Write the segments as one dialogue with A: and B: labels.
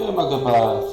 A: Nie mogę brać.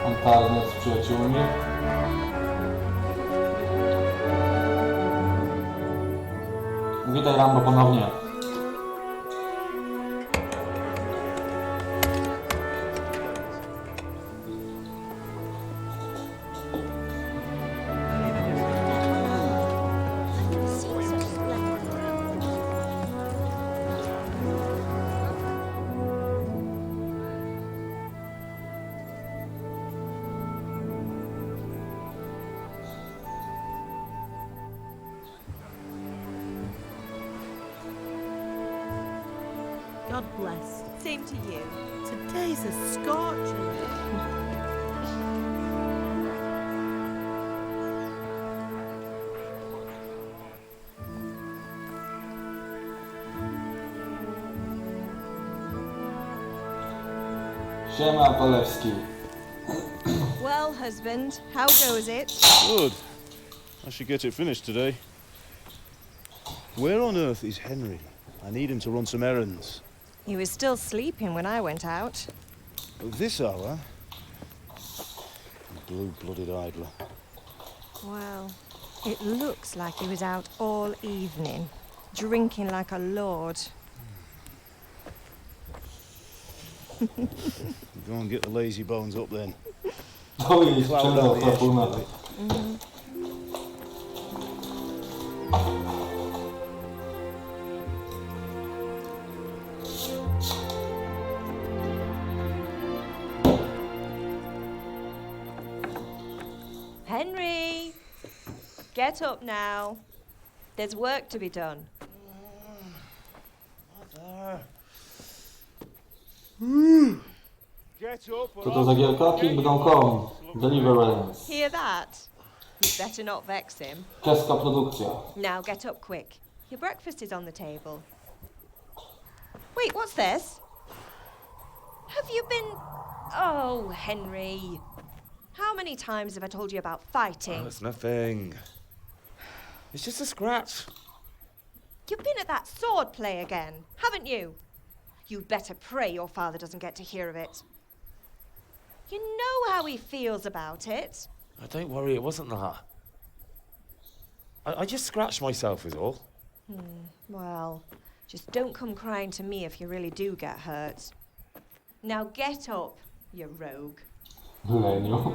A: Internet z przyjaciółmi. Witaj Rambo ponownie.
B: God bless. Same to you. Today's a scorcher.
A: Siema Polewski.
C: Well, husband, how goes it?
D: Good. I should get it finished today. Where on earth is Henry? I need him to run some errands.
C: He was still sleeping when I went out.
D: At this hour? Blue-blooded idler.
C: Well, it looks like he was out all evening, drinking like a lord.
D: Go and get the lazy bones up then.
A: To jest
D: Cloud
A: sprzedał
D: on the edge,
A: tapuna.
D: will it?
C: Henry! Get up now. There's work to be done.
D: Get up or
A: Co to za gierka? Kingdom.com. Deliverance.
C: Hear that? You'd better not vex him.
A: Czeska produkcja.
C: Now get up quick. Your breakfast is on the table. Wait, what's this? Have you been... Oh, Henry. How many times have I told you about fighting?
E: Oh, it's nothing. It's just a scratch.
C: You've been at that sword play again, haven't you? You'd better pray your father doesn't get to hear of it. You know how he feels about it.
E: Oh, don't worry, it wasn't that. I just scratched myself is all.
C: Well, just don't come crying to me if you really do get hurt. Now get up, you rogue.
A: Leniu.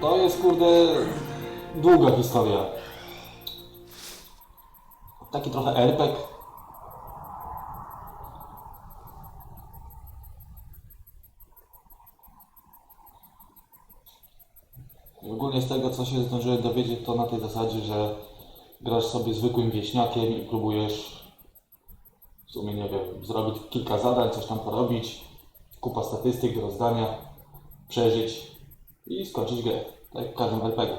A: To jest kurde długa historia. Taki trochę RPG. I ogólnie z tego co się zdążyłem dowiedzieć to na tej zasadzie, że grasz sobie zwykłym wieśniakiem i próbujesz w sumie nie wiem, zrobić kilka zadań, coś tam porobić, kupa statystyk do rozdania, przeżyć i skończyć grę, tak jak w każdym RPG.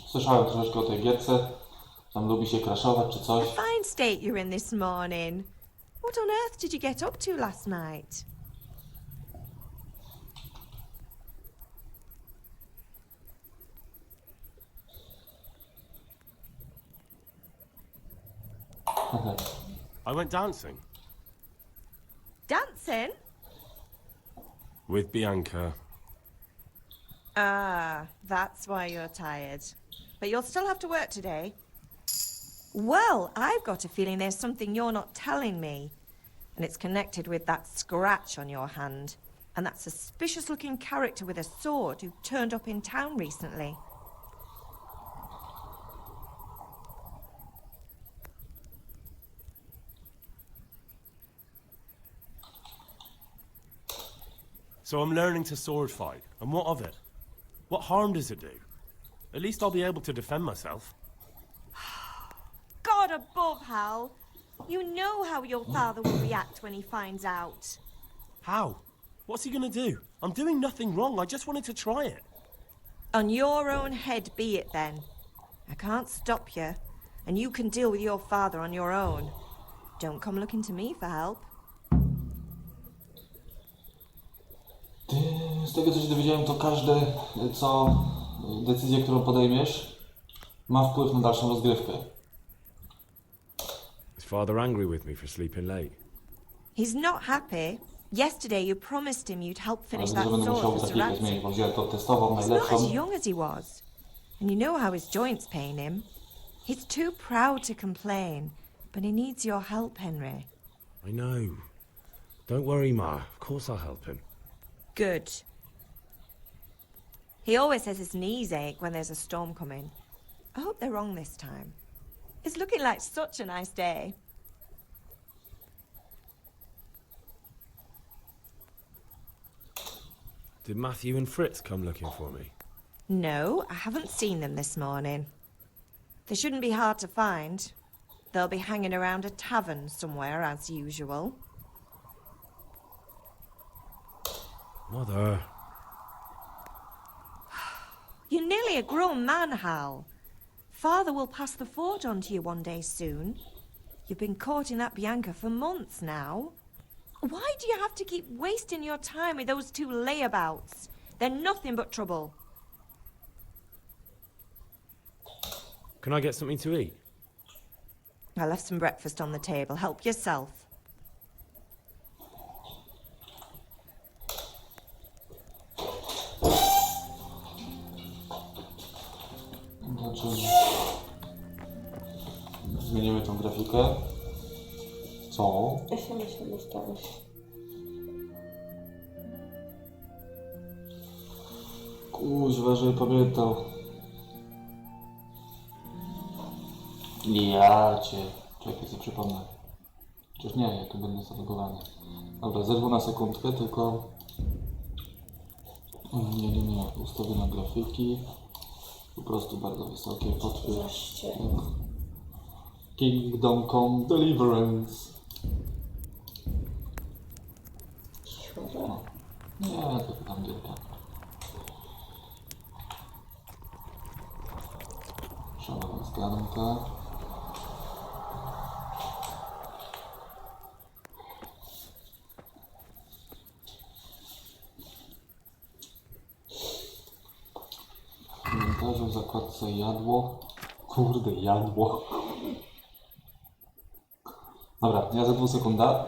A: Słyszałem troszeczkę o tej gierce, tam lubi się crashować czy coś.
B: Fine state you're in this morning. What on earth did you get up to last night?
F: I went dancing
B: Dancing?
F: with Bianca.
B: Ah, that's why you're tired. But you'll still have to work today. Well, I've got a feeling there's something you're not telling me. And it's connected with that scratch on your hand. And that suspicious-looking character with a sword who turned up in town recently.
F: So I'm learning to sword fight. And what of it? What harm does it do? At least I'll be able to defend myself.
B: God above, Hal. You know how your father will react when he finds out.
F: How? What's he gonna do? I'm doing nothing wrong. I just wanted to try it.
B: On your own head be it then. I can't stop you, and you can deal with your father on your own. Don't come looking to me for help.
A: Z tego co się dowiedziałem, to decyzję, którą podejmiesz, ma wpływ na dalszą rozgrywkę.
G: Is father angry with me for sleeping late?
B: He's not happy. Yesterday you promised him you'd help
A: Ale
B: finish
A: widzę,
B: that
A: że będę
B: sword
A: musiał
B: for
A: taktykę
B: Sir
A: zmienić,
B: Anthony.
A: bo wziąłem to testową,
B: He's not
A: najlepszą.
B: as young as he was. And you know how his joints pain him. He's too proud to complain, but he needs your help, Henry.
G: I know. Don't worry, Ma. Of course I'll help him.
B: Good. He always says his knees ache when there's a storm coming. I hope they're wrong this time. It's looking like such a nice day.
G: Did Matthew and Fritz come looking for me?
B: No, I haven't seen them this morning. They shouldn't be hard to find. They'll be hanging around a tavern somewhere, as usual.
G: Mother.
B: You're nearly a grown man, Hal. Father will pass the fort on to you one day soon. You've been courting that Bianca for months now. Why do you have to keep wasting your time with those two layabouts? They're nothing but trouble.
G: Can I get something to eat?
B: I left some breakfast on the table. Help yourself.
A: Znaczy, zmienimy tą grafikę. Co?
H: SMS dostałeś.
A: Kuźwa, żeby pamiętał. Ja cię. Czekaj, sobie przypomnę. Przecież nie, ja tu będę zalogowany. Dobra, zerwę na sekundkę, tylko... Nie. Ustawienia grafiki. Po prostu bardzo wysokie, potwierdź. Kingdom Come Deliverance. No. Nie, to tam gierka. Szalona zganka. Komentarze w zakładce jadło. Kurde, jadło. Dobra, ja za 2 sekunda.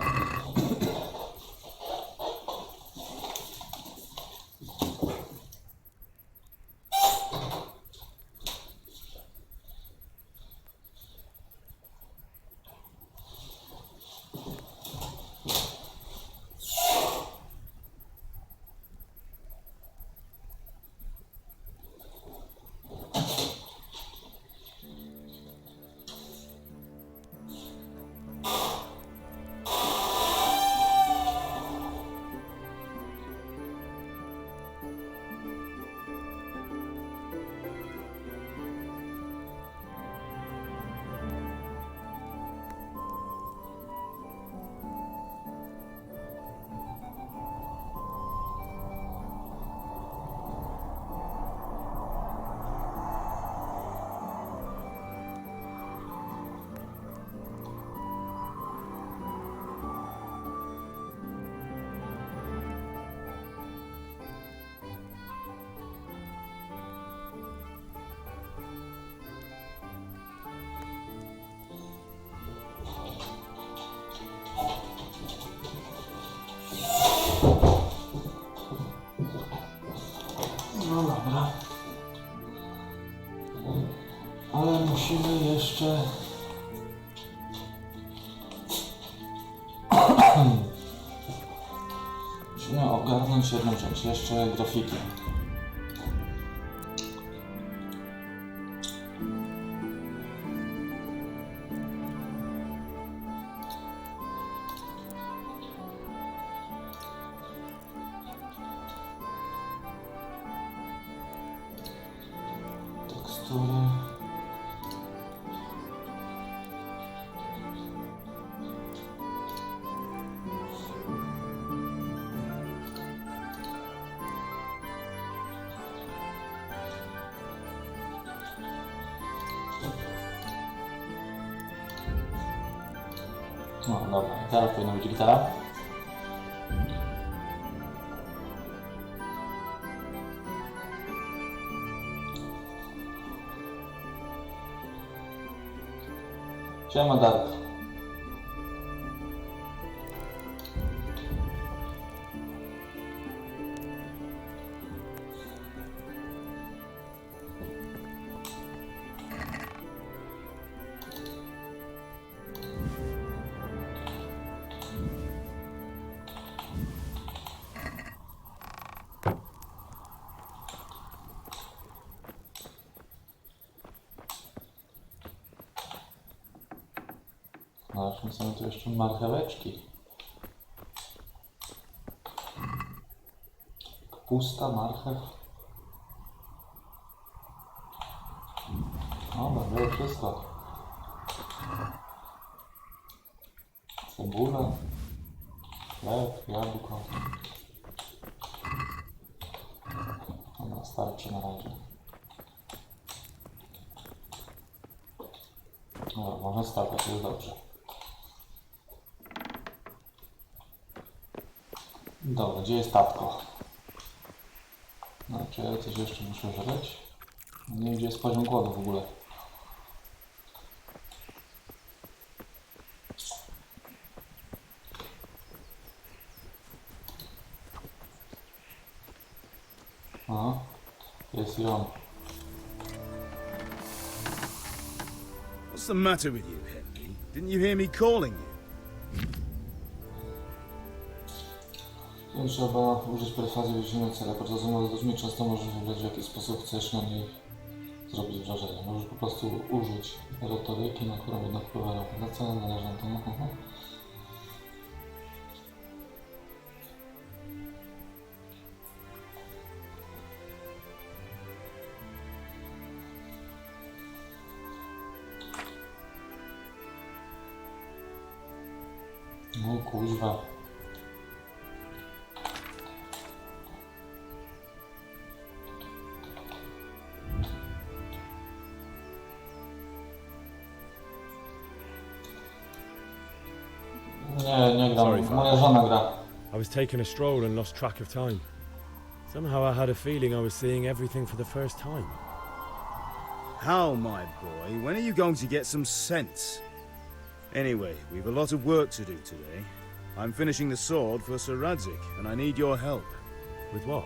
A: No dobra. Ale musimy jeszcze... musimy ogarnąć jedną rzecz, jeszcze grafiki. Tekstury. No dobra, teraz powinna być gitara. Siema Dark. Zobaczmy sobie tu jeszcze marcheweczki. Kapusta, marchew. Dobra, było wszystko. Cebula, chleb, jabłko. Dobra, starczy na razie. Dobra, można skakać, jest dobrze. Dobra, gdzie jest tatko? Znaczy, ja coś jeszcze muszę żreć. Nie wiem, gdzie jest poziom głodu w ogóle. Aha, jest i on.
D: What's the matter with you, Henry? Didn't you hear me calling you?
A: Tu trzeba użyć perfazji wyjaśniającej, ale podczas rozmowy z ludźmi często możesz wybrać, w jaki sposób chcesz na nich zrobić wrażenie. Możesz po prostu użyć retoryki, na którą jednak wpływa rekomendacja, należy na to. No kuźwa. Nie gram.
G: Sorry,
A: Moja żona gra.
G: I was taking a stroll and lost track of time. Somehow I had a feeling I was seeing everything for the first time.
D: How, my boy? When are you going to get some sense? Anyway, we've a lot of work to do today. I'm finishing the sword for Sir Radzik, and I need your help.
G: With what?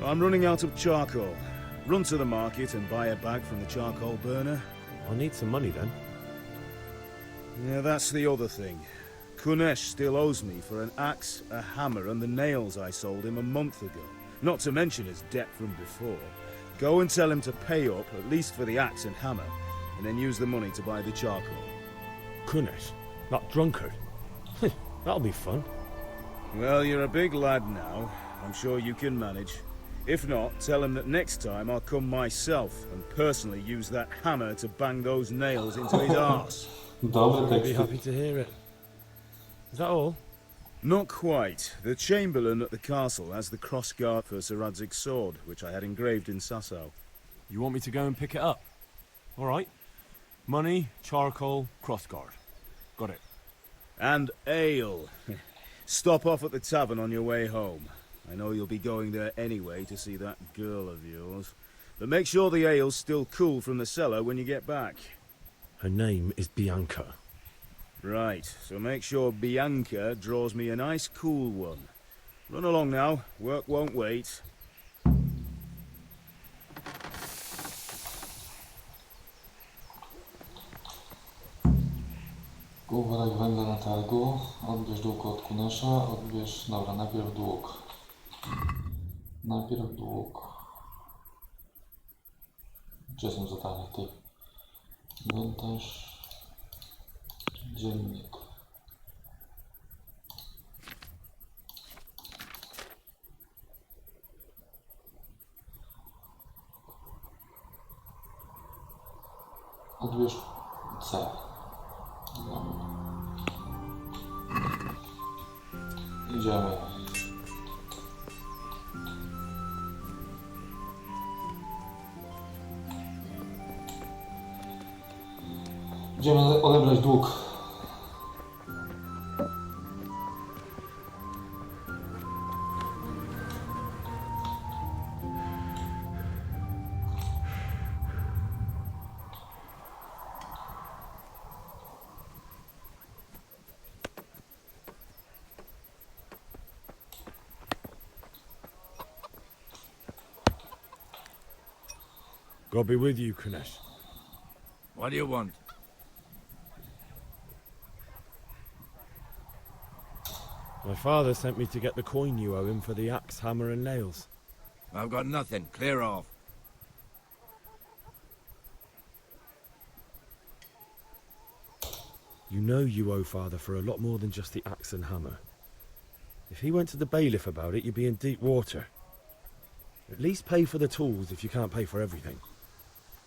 D: I'm running out of charcoal. Run to the market and buy a bag from the charcoal burner.
G: I'll need some money then.
D: Yeah, that's the other thing. Kunesh still owes me for an axe, a hammer, and the nails I sold him a month ago. Not to mention his debt from before. Go and tell him to pay up, at least for the axe and hammer, and then use the money to buy the charcoal.
G: Kunesh, that drunkard. That'll be fun.
D: Well, you're a big lad now. I'm sure you can manage. If not, tell him that next time I'll come myself and personally use that hammer to bang those nails into his arse.
A: Dobry
G: I'd be
A: tekst.
G: happy to hear it. Is that all?
D: Not quite. The Chamberlain at the castle has the crossguard for Sir Radzig's sword, which I had engraved in Sasau.
F: You want me to go and pick it up? All right. Money, charcoal, crossguard. Got it.
D: And ale. Stop off at the tavern on your way home. I know you'll be going there anyway to see that girl of yours. But make sure the ale's still cool from the cellar when you get back.
G: Her name is Bianca.
D: Right, so make sure Bianca draws me a nice cool one. Run along now, work won't wait.
A: Kup worek węgla na targu, odbierz dług od Kunesza, odbierz... Dobra, najpierw dług. Najpierw dług. Gdzie są zadania? Ty. Inwentarz. Dziennik. Odbierz C. Dobra. Idziemy. Idziemy odebrać dług.
G: God be with you, Kunesh.
H: What do you want?
G: My father sent me to get the coin you owe him for the axe, hammer and nails.
H: I've got nothing. Clear off.
G: You know you owe father for a lot more than just the axe and hammer. If he went to the bailiff about it, you'd be in deep water. At least pay for the tools if you can't pay for everything.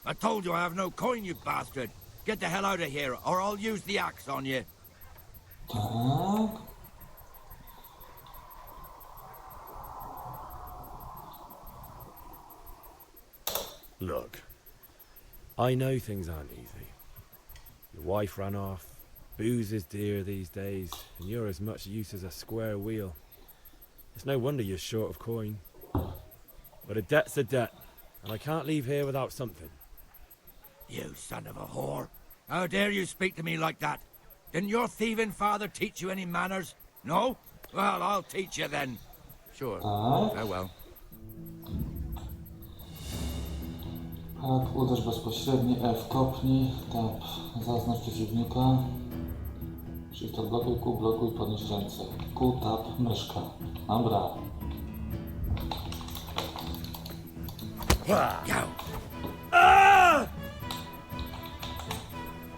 H: I told you I have no coin, you bastard. Get the hell out of here, or I'll use the axe on you.
A: Tak.
G: Look, I know things aren't easy. Your wife ran off, booze is dear these days, and you're as much use as a square wheel. It's no wonder you're short of coin. But a debt's a debt, and I can't leave here without something.
H: You son of a whore. How dare you speak to me like that? Didn't your thieving father teach you any manners? No? Well, I'll teach you then. Sure.
A: Tak.
H: Farewell.
A: Tak, uderz bezpośredni, F kopnij, tab, zaznacz przeciwnika. Shift odblokuj, Q blokuj, podnieś ręce. Q, tab, myszka. Dobra.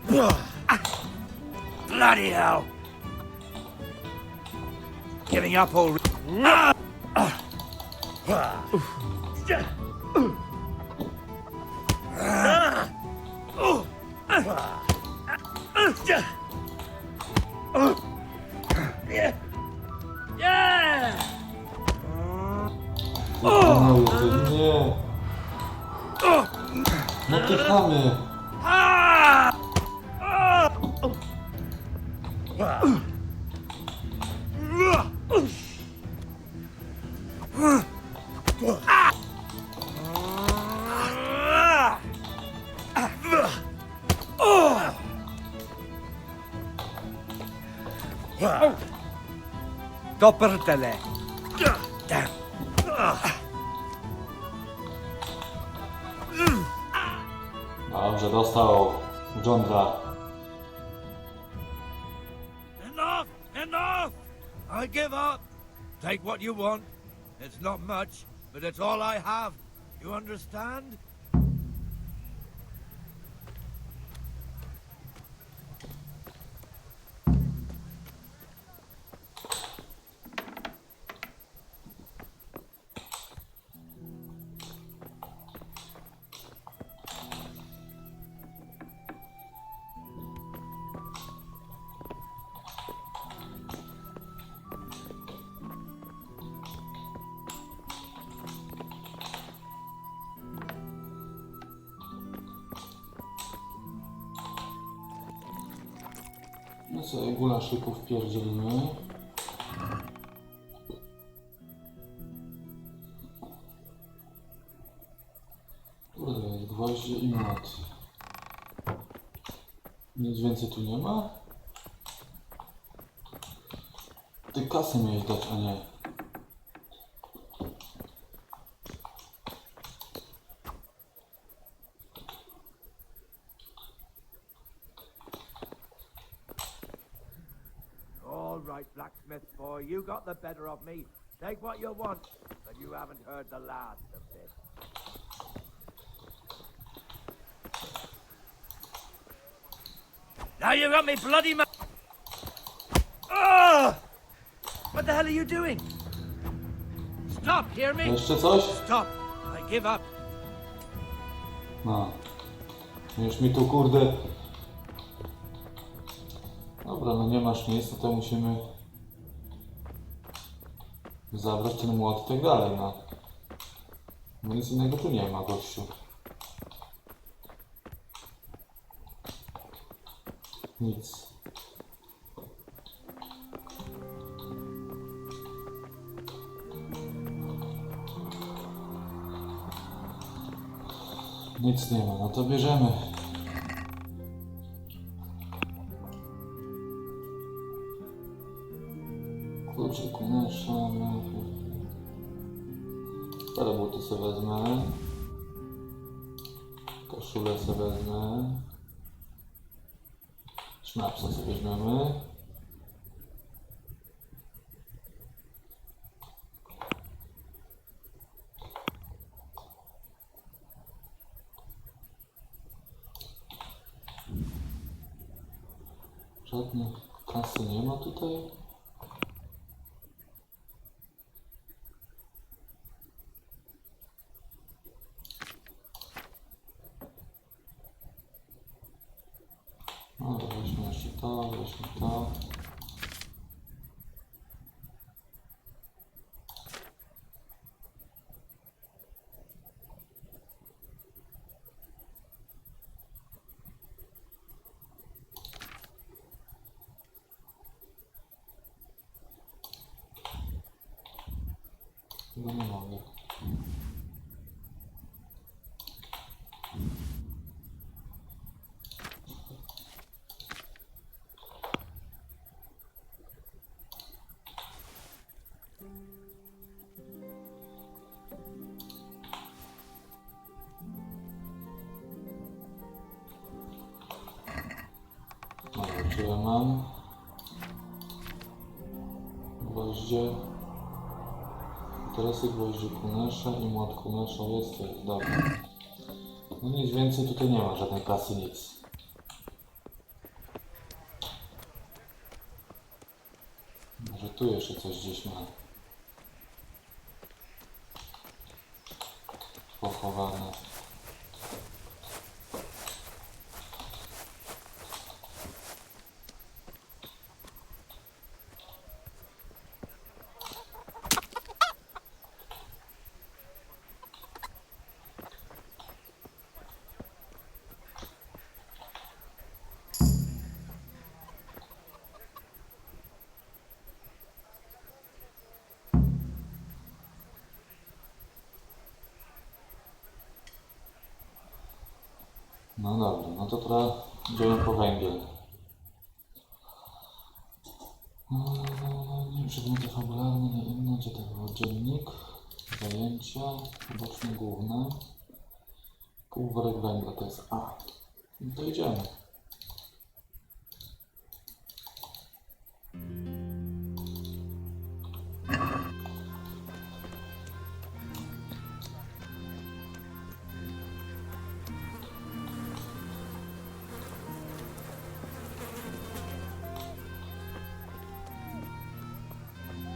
H: Go. Bloody hell! Giving up already.
A: Ty nie. No ty chamie.
H: Doppeltele. Damn.
A: Dobrze, dostał Johndra.
H: Enough! Enough! I give up. Take what you want. It's not much, but it's all I have. You understand?
A: My sobie gulaszyków wpierdzielimy. Kurde, jest gwoździe i mat. Nic więcej tu nie ma? Ty kasę miałeś dać, a nie.
H: right, blacksmith boy. You got the better of me. Take what you want, but you haven't heard the last of this. Now you got me bloody Oh! What the hell are you doing? Stop, hear me?
A: Jeszcze coś?
H: Stop. I give up.
A: No. Już mi tu kurde... Dobra, no nie masz miejsca, to musimy... zabrać ten młot i tak dalej, no. No nic innego tu nie ma, gościu. Nic. Nic nie ma, no to bierzemy. Kluczyk, kunesza, parę buty sobie wezmę. Koszulę sobie wezmę. Sznapsa sobie weźmiemy. Żadnej kasy nie ma tutaj. No to weźmy jeszcze to, weźmy to. Chyba nie mogę. Dobra, czy ja mam gwoździe, interesy gwoździ kunesza i młot kunesza jest, to jest dobra. No nic więcej tutaj nie ma, żadnej kasy, nic. Może tu jeszcze coś gdzieś ma pochowane. No dobra, no to teraz idziemy po węgiel. Nie przedmioty fabularne, nie inne, gdzie to było? Dziennik, zajęcia, boczne główne. Półworek węgla to jest A. No to idziemy.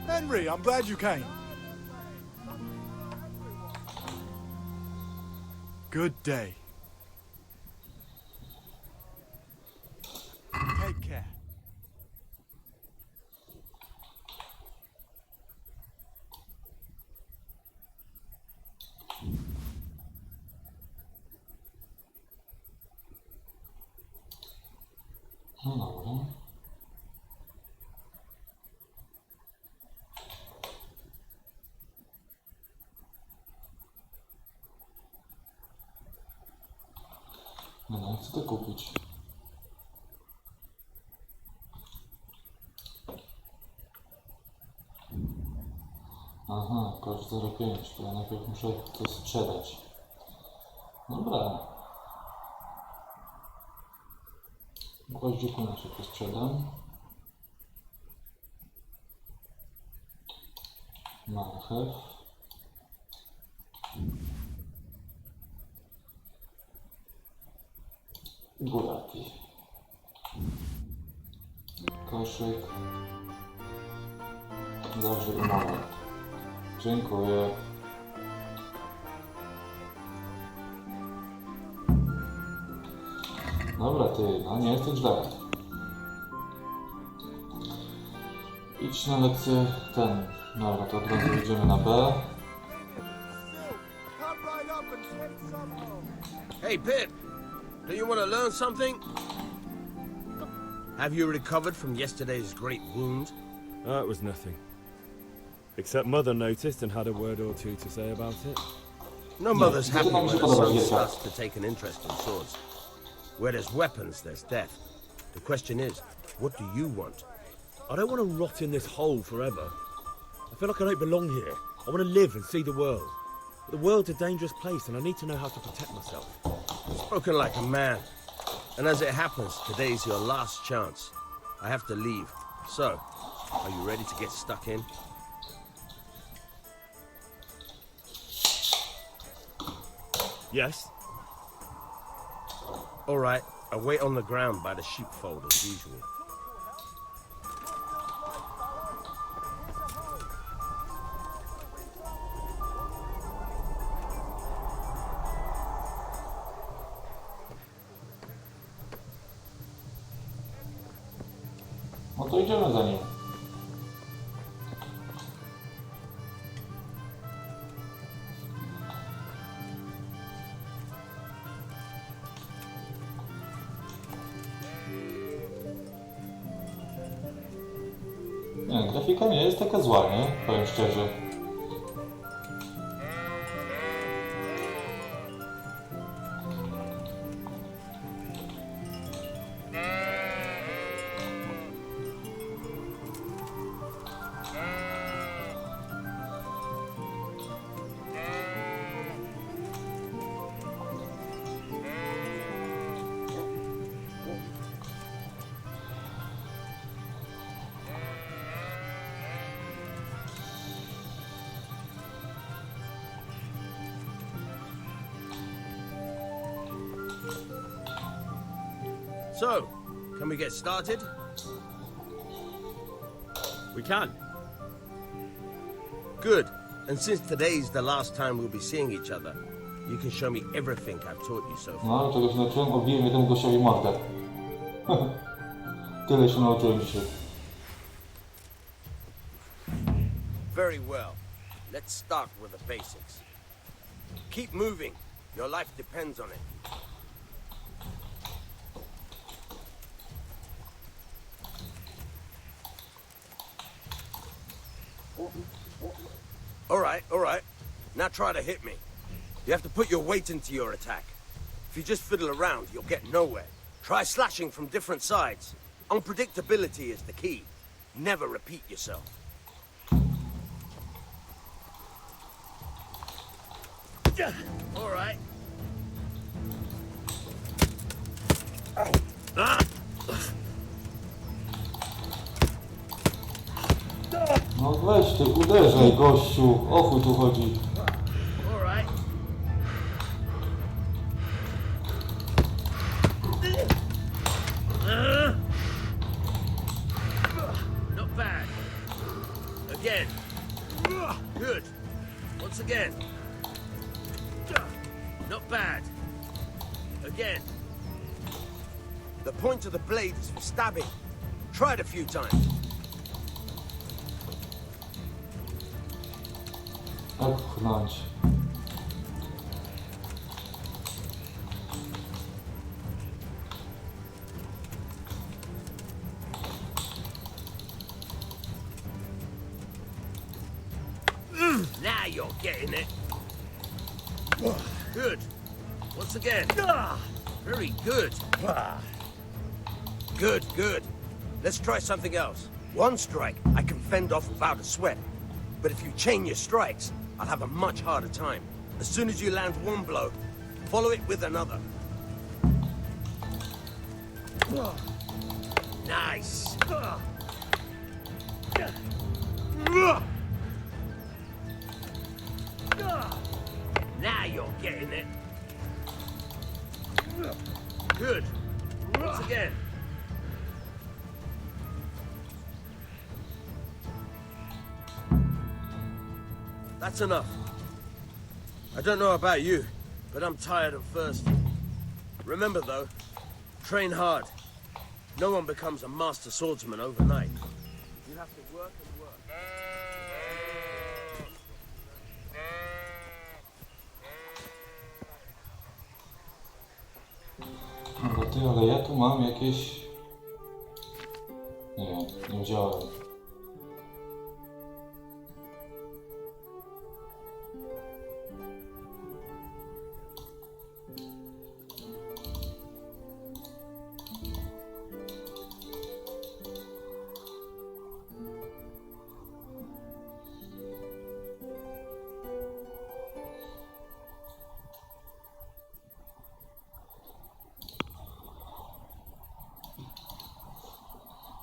I: Henry, I'm glad you came. Good day. Take care.
A: No dobra. No, chcę to kupić. Aha, koszt 0,5, to ja najpierw muszę to sprzedać. Dobra. Gwoździku na szybko sprzedam. Marchew. Buraki. Koszyk. Dobrze, umowa. Dziękuję. Dobra, ty, no nie jest to źle. Idź na lekcję ten. Dobra, to od razu idziemy na B.
I: Come right up and take some home.
E: Hey, Pip. Do you want to learn something? Have you recovered from yesterday's great wound?
G: It was nothing. Except Mother noticed and had a word or two to say about it.
E: No mother's happy
A: zaczynam
E: when
A: się
E: her
A: podobać,
E: son
A: jest
E: starts to take an interest in swords. Where there's weapons, there's death. The question is, what do you want?
G: I don't want to rot in this hole forever. I feel like I don't belong here. I want to live and see the world. But the world's a dangerous place and I need to know how to protect myself.
E: Spoken like a man. And as it happens, today's your last chance. I have to leave. So, are you ready to get stuck in?
G: Yes?
E: All right, I'll wait on the ground by the sheepfold as usual.
A: No to idziemy za nim. Nie, grafika nie jest taka zła, nie? Powiem szczerze.
E: So, can we get started?
G: We can.
E: Good. And since today's the last time we'll be seeing each other, you can show me everything I've taught you so far.
A: No, czegoś nauczyłem, obiłem temu gościowi mordę. Tyle się nauczyłem dzisiaj.
E: Very well. Let's start with the basics. Keep moving. Your life depends on it. All right. Now try to hit me. You have to put your weight into your attack. If you just fiddle around, you'll get nowhere. Try slashing from different sides. Unpredictability is the key. Never repeat yourself. All right.
A: No weź ty, uderzaj gościu, o chuj tu chodzi.
E: All right. Not bad. Again. Good. Once again. Not bad. Again. The point of the blade is for stabbing. Try it a few times.
A: Jak pchnąć?
E: Now you're getting it. Good. Once again. Very good. Good. Let's try something else. One strike I can fend off without a sweat. But if you chain your strikes, I'll have a much harder time. As soon as you land one blow, follow it with another. Nice. You're getting it. Good. Once again. That's enough. I don't know about you, but I'm tired and thirsty. Remember though, train hard. No one becomes a master swordsman overnight. You have to work and work.
A: Dobra, ty, ale ja tu mam jakieś... Nie wiem, nie wziąłem.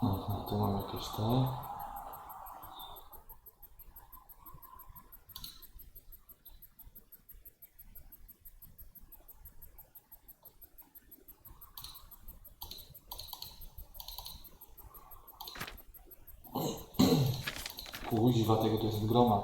A: Aha, tu mam jakieś te. Kuźwa, tego tu jest groma.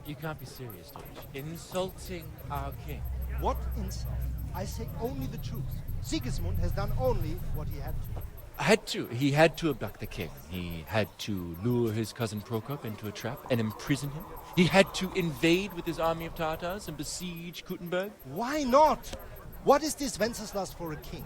J: You can't be serious, Deutsch. Insulting our king.
I: What insult? I say only the truth. Sigismund has done only what he had to.
J: He had to abduct the king. He had to lure his cousin Prokop into a trap and imprison him. He had to invade with his army of Tartars and besiege Kuttenberg.
I: Why not? What is this Wenceslas for a king?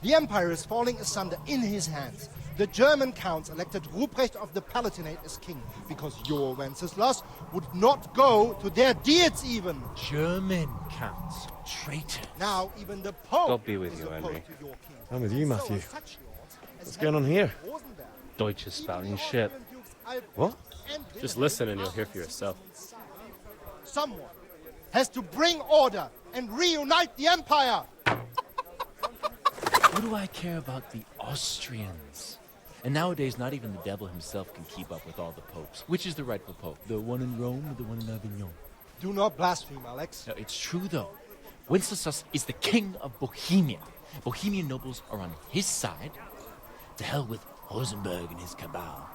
I: The empire is falling asunder in his hands. The German counts elected Ruprecht of the Palatinate as king because your Wenceslas would not go to their deeds even.
J: German counts. Traitors.
I: Now even the Pope
G: God be with
I: is
G: you,
I: opposed
G: Henry.
I: to your king.
G: I'm with you,
I: So
G: Matthew.
I: are such lords as
G: What's going on here?
I: Rosenberg.
K: Deutsch is spouting
I: Even the
K: shit.
I: Austrian dukes Alfred
G: What?
I: and
K: Just
I: Wilhelm
K: listen and you'll
I: are
K: hear for yourself.
I: Someone has to bring order and reunite the empire.
J: What do I care about the Austrians? And nowadays, not even the devil himself can keep up with all the popes. Which is the rightful pope? The one in Rome or the one in Avignon?
I: Do not blaspheme, Alex.
J: No, it's true, though. Wenceslas is the king of Bohemia. Bohemian nobles are on his side. To hell with Rosenberg and his cabal.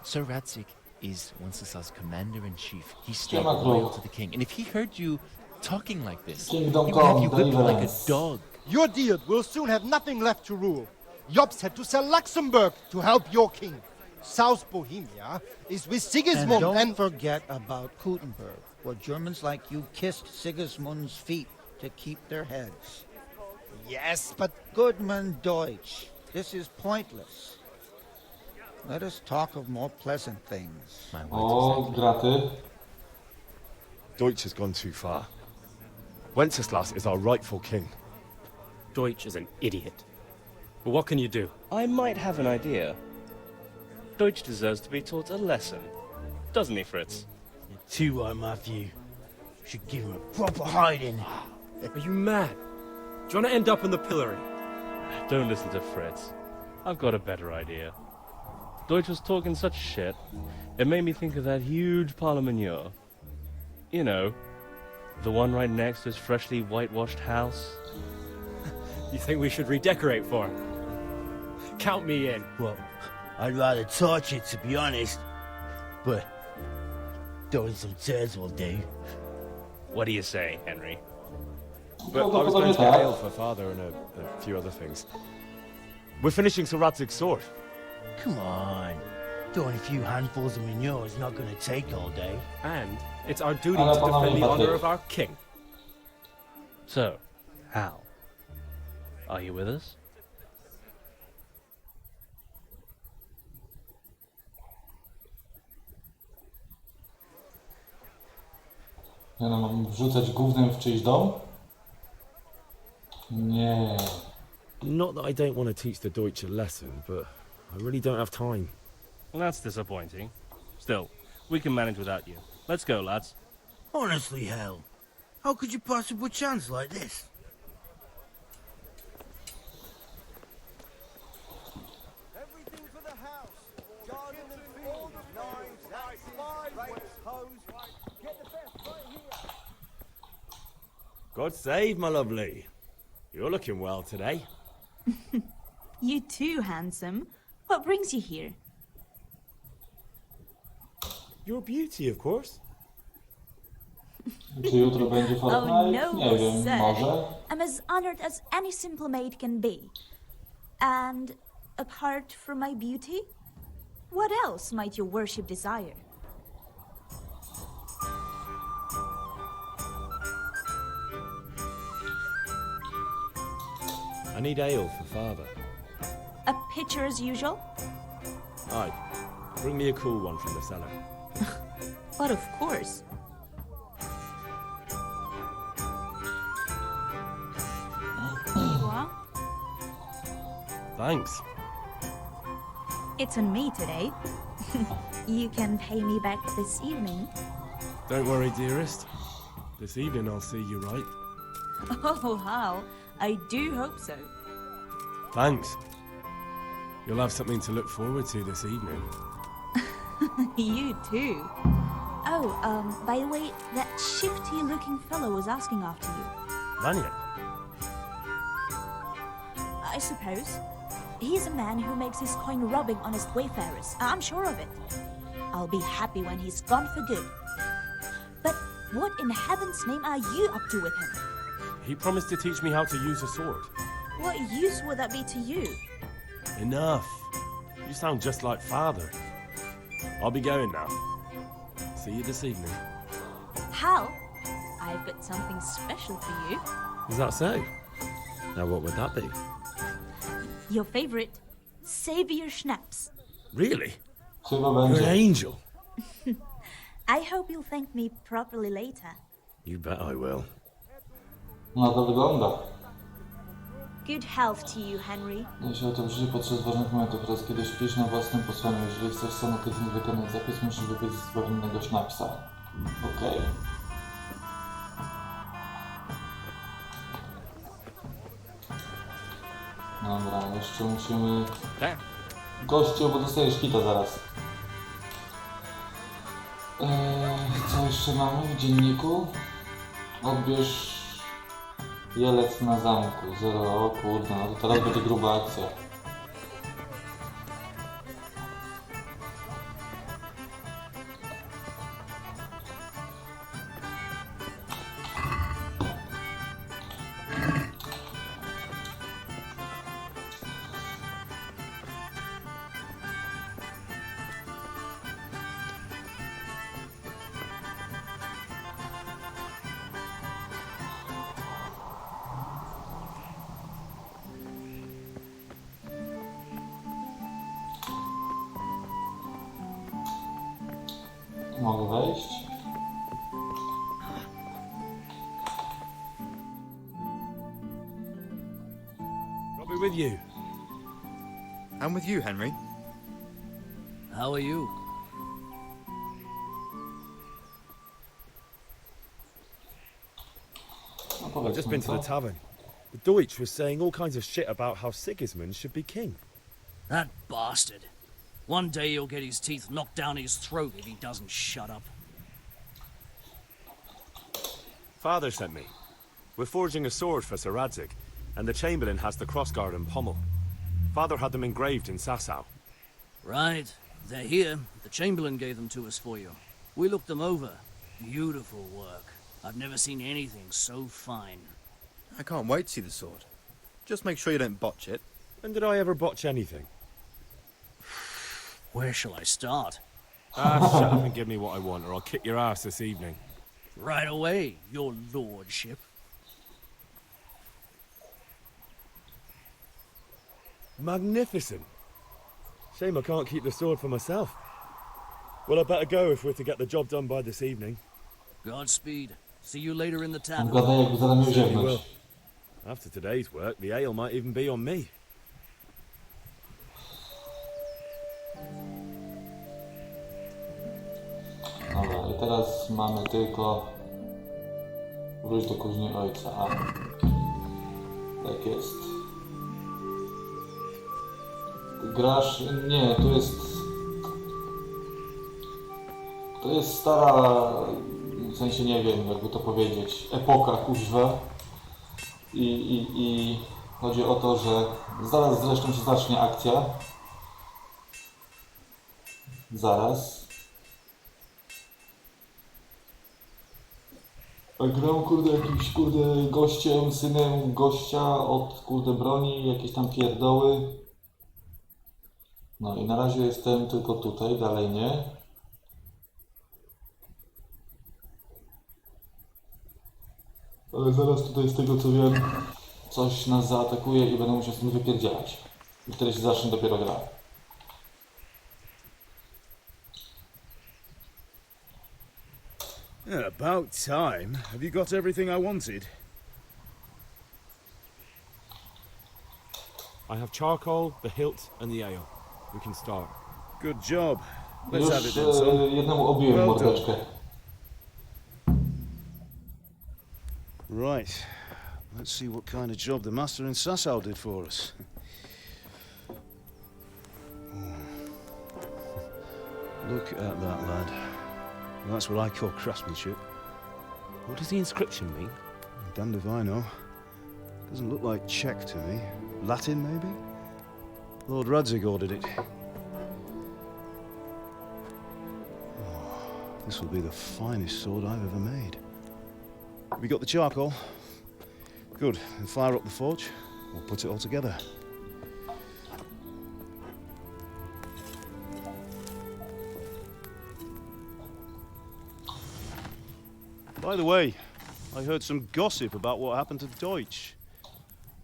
J: Sir Ratzik is Wenceslas' commander-in-chief. He stayed
A: Siema,
J: loyal
A: król.
J: to the king. And if he heard you talking like this,
A: Kingdom
J: he would have
A: Come,
J: you whipped like a
A: deliverance.
J: dog.
I: Your deal will soon have nothing left to rule. Jobst had to sell Luxembourg to help your king. South Bohemia is with Sigismund
L: And don't
I: and...
L: forget about Kuttenberg, where Germans like you kissed Sigismund's feet to keep their heads.
I: Yes, but...
L: Goodman Deutsch, this is pointless. Let us talk of more pleasant things.
J: My word
A: O, graty.
G: Deutsch has gone too far. Wenceslas is our rightful king.
K: Deutsch is an idiot. But what can you do? I might have an idea. Deutsch deserves to be taught a lesson. Doesn't he, Fritz?
L: Too right, Matthew. Should give him a proper hiding.
K: Are you mad? Do you want to end up in the pillory? Don't listen to Fritz. I've got a better idea. Deutsch was talking such shit, it made me think of that huge parliament. You know, the one right next to his freshly whitewashed house. You think we should redecorate for him? Count me in.
L: Well, I'd rather torch it, to be honest. But throwing some turds will do.
K: What do you say, Henry?
G: But I was going to get ale for father and a few other things. We're finishing Sir Ratzig's sword.
L: Come on. Throwing a few handfuls of manure is not going to take all day.
K: And it's our duty
A: Ale
K: to
A: panowie
K: defend the honor
A: Patryk.
K: of our king. So, how? Are you with us?
A: Ja no, mam wrzucać gównem w czyjś dom? Nie.
G: Not that I don't want to teach the Deutsch a lesson, but I really don't have time.
K: Well, that's disappointing. Still, we can manage without you. Let's go, lads.
H: Honestly, hell. How could you possibly chance like this?
E: Everything for the house. Garden and field, knives, axes, rakes, hoes. Get the best right here.
G: God save, my lovely. You're looking well today.
M: You too, handsome. What brings you here?
G: Your beauty, of course.
A: Czy jutro będzie
M: Oh
A: Fortnite?
M: no,
A: Nie wiem,
M: sir.
A: może.
M: I'm as honored as any simple maid can be. And apart from my beauty, what else might your worship desire?
G: I need ale for father.
M: A pitcher as usual?
G: Aye. Bring me a cool one from the cellar.
M: But of course. Well,
F: Thanks.
M: it's on me today. You can pay me back this evening.
F: Don't worry, dearest. This evening I'll see you right.
M: Oh, how? I do hope so.
F: Thanks. You'll have something to look forward to this evening.
M: You too. Oh, by the way, that shifty-looking fellow was asking after you.
F: Vanya.
M: I suppose. He's a man who makes his coin robbing honest wayfarers. I'm sure of it. I'll be happy when he's gone for good. But what in heaven's name are you up to with him?
F: He promised to teach me how to use a sword.
M: What use would that be to you?
F: Enough. You sound just like father. I'll be going now. See you this evening.
M: Hal, I've got something special for you.
G: Is that so? Now what would that be?
M: Your favorite, Savior Schnapps.
G: Really?
A: Chyba
G: You're an
A: będzie.
G: angel.
M: I hope you'll thank me properly later.
G: You bet I will.
A: No to wygląda.
M: Good health to you, Henry.
A: Jeśli o to w życiu podczas ważnych momentów oraz kiedy śpisz na własnym posłaniu, jeżeli chcesz samokrotnie wykonać zapis, musisz wypić z powinnego sznapsa. Okej. Dobra, jeszcze musimy... Gościu, bo dostajesz hita zaraz. Co jeszcze mamy w dzienniku? Odbierz jelec na zamku. 0, o kurde, no to teraz będzie gruba akcja. Mogę wejść?
G: I'll be with you.
N: I'm with you, Henry.
H: How are you?
G: I've just been to the tavern. The Deutsch was saying all kinds of shit about how Sigismund should be king.
O: That bastard. One day he'll get his teeth knocked down his throat if he doesn't shut up.
G: Father sent me. We're forging a sword for Sir Radzig, and the Chamberlain has the crossguard and pommel. Father had them engraved in Sasau.
O: Right. They're here. The Chamberlain gave them to us for you. We looked them over. Beautiful work. I've never seen anything so fine.
N: I can't wait to see the sword. Just make sure you don't botch it.
G: When did I ever botch anything?
O: Where shall I start?
F: Shut up and give me what I want, or I'll kick your ass this evening.
O: Right away, your lordship.
G: Magnificent. Shame I can't keep the sword for myself. Well, I better go if we're to get the job done by this evening.
O: Godspeed. See you later in the
A: On
O: tavern.
A: gada jakby za nami
G: Certainly will.
A: uziemność.
G: After today's work, the ale might even be on me.
A: Dobra, i teraz mamy tylko wróć do kuźni ojca. A, tak jest. Grasz... Nie, tu jest... To jest stara... W sensie nie wiem, jakby to powiedzieć, epoka kuźwa. I chodzi o to, że zaraz zresztą się zacznie akcja. Zaraz. A gram kurde jakimś gościem, synem gościa od broni, jakieś tam pierdoły. No i na razie jestem tylko tutaj, dalej nie. Ale zaraz tutaj z tego co wiem, coś nas zaatakuje i będę musiał stąd wypierdzielać. I wtedy się zacznie dopiero gra.
D: About time. Have you got everything I wanted?
G: I have charcoal, the hilt, and the ale. We can start.
D: Good job. Let's have it
A: Już
D: then, son.
A: jednemu obiłem
D: Well done.
A: mordeczkę.
D: Right. Let's see what kind of job the master in Sasau did for us. Look at that, lad. That's what I call craftsmanship.
G: What does the inscription mean?
D: Damned if I know. Doesn't look like Czech to me. Latin, maybe? Lord Radzig ordered it. Oh, this will be the finest sword I've ever made. Have you got the charcoal? Good. Then fire up the forge. We'll put it all together. By the way, I heard some gossip about what happened to Deutsch.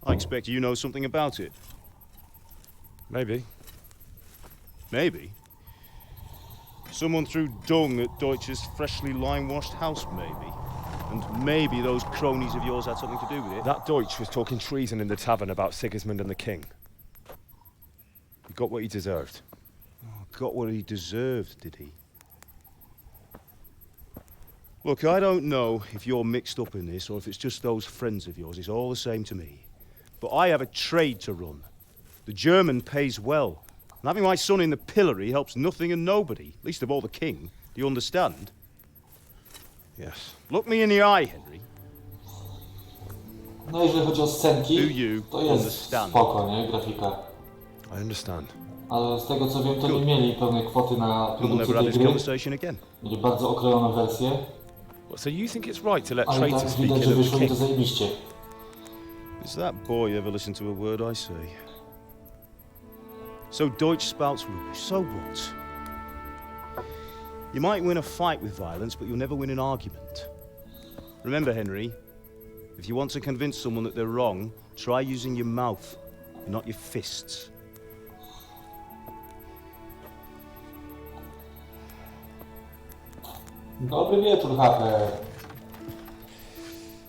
D: I expect you know something about it.
G: Maybe.
D: Maybe? Someone threw dung at Deutsch's freshly lime-washed house, maybe? And maybe those cronies of yours had something to do with it?
G: That Deutsch was talking treason in the tavern about Sigismund and the king. He got what he deserved.
D: Oh, got what he deserved, did he? Look, I don't know if you're mixed up in this or if it's just those friends of yours. It's all the same to me. But I have a trade to run. The German pays well. And having my son in the pillory helps nothing and nobody, least of all the king. Do you understand?
G: Yes.
D: Look me in the eye, Henry.
A: No jeżeli chodzi o scenki,
D: Do you
A: to jest
D: understand?
A: spoko, nie? Grafika.
G: I understand.
A: Ale z tego co wiem, to nie
D: Good.
A: mieli pełnej kwoty na
D: We'll
A: produkcję
D: never have
A: tej
D: this
A: gry.
D: conversation again.
A: Mieli bardzo okrojoną wersję,
G: So you think it's right to let
A: ale
G: traitors
A: tak
G: speak
A: widać,
G: ill
A: że
G: of the
A: wyszło mi to
G: king?
A: zajebiście.
D: Does that boy ever listen to a word I say? So Deutsch spouts rubbish, so what? You might win a fight with violence, but you'll never win an argument. Remember, Henry, if you want to convince someone that they're wrong, try using your mouth, not your fists.
A: Dobry wieczór, Haper.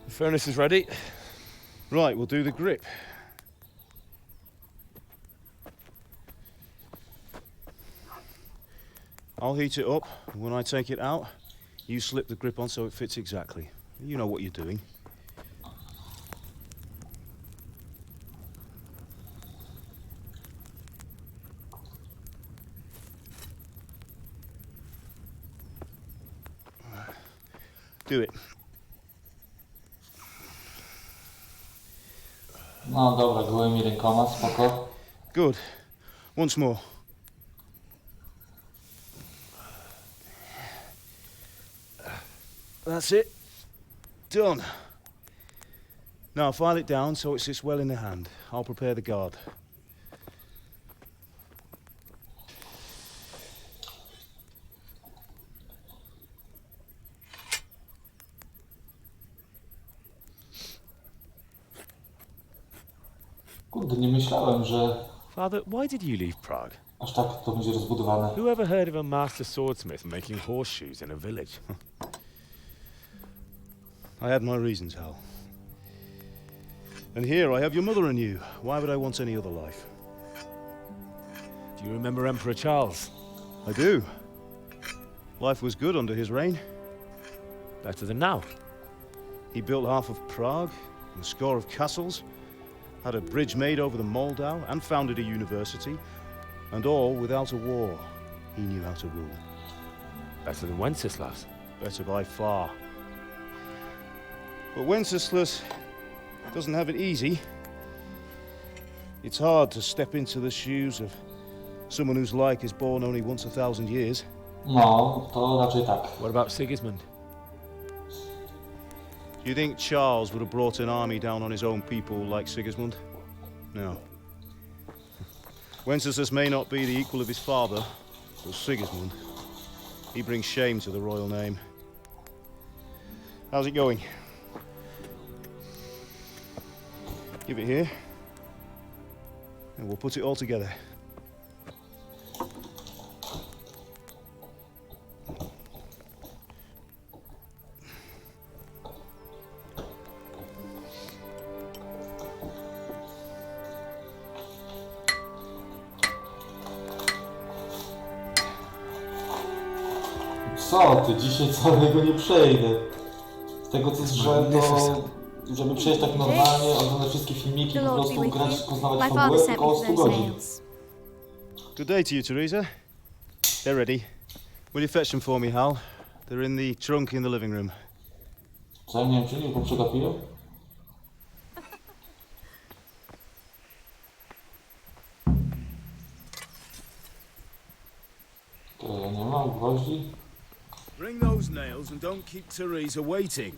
G: The furnace is ready.
D: Right, we'll do the grip. I'll heat it up, and when I take it out, you slip the grip on so it fits exactly. You know what you're doing. Do it.
A: No dobra, gołymi rękoma, spoko.
D: Good. Once more. That's it. Done. Now file it down so it sits well in the hand. I'll prepare the guard.
A: Kurde, nie myślałem, że
G: Father, why did you leave Prague?
A: Aż tak to będzie rozbudowane.
G: Who ever heard of a master swordsmith making horseshoes in a village?
D: I had my reasons, Hal. And here I have your mother and you. Why would I want any other life?
G: Do you remember Emperor Charles?
D: I do. Life was good under his reign.
G: Better than now.
D: He built half of Prague, and a score of castles, had a bridge made over the Moldau, and founded a university, and all without a war. He knew how to rule.
G: Better than Wenceslas.
D: Better by far. But Wenceslas doesn't have it easy. It's hard to step into the shoes of someone whose like is born only once 1,000 years.
A: No, to raczej tak.
G: What about Sigismund?
D: Do you think Charles would have brought an army down on his own people like Sigismund? No. Wenceslas may not be the equal of his father, but Sigismund, he brings shame to the royal name. How's it going? Give it here, and we'll put it all together.
A: Co ty, dzisiaj całego nie przejdę. Z tego co słyszałem, to żeby przejść tak normalnie, oglądać wszystkie filmiki, po prostu grać, poznawać fabułę, około 100 godzin.
D: Good day to you, Teresa. They're ready. Will you fetch them for me, Hal? They're in the trunk in the living room.
A: Co ja nie wiem, czy nie, bo przegapiłem? To ja nie mam gwoździ.
D: Bring those nails and don't keep Teresa waiting.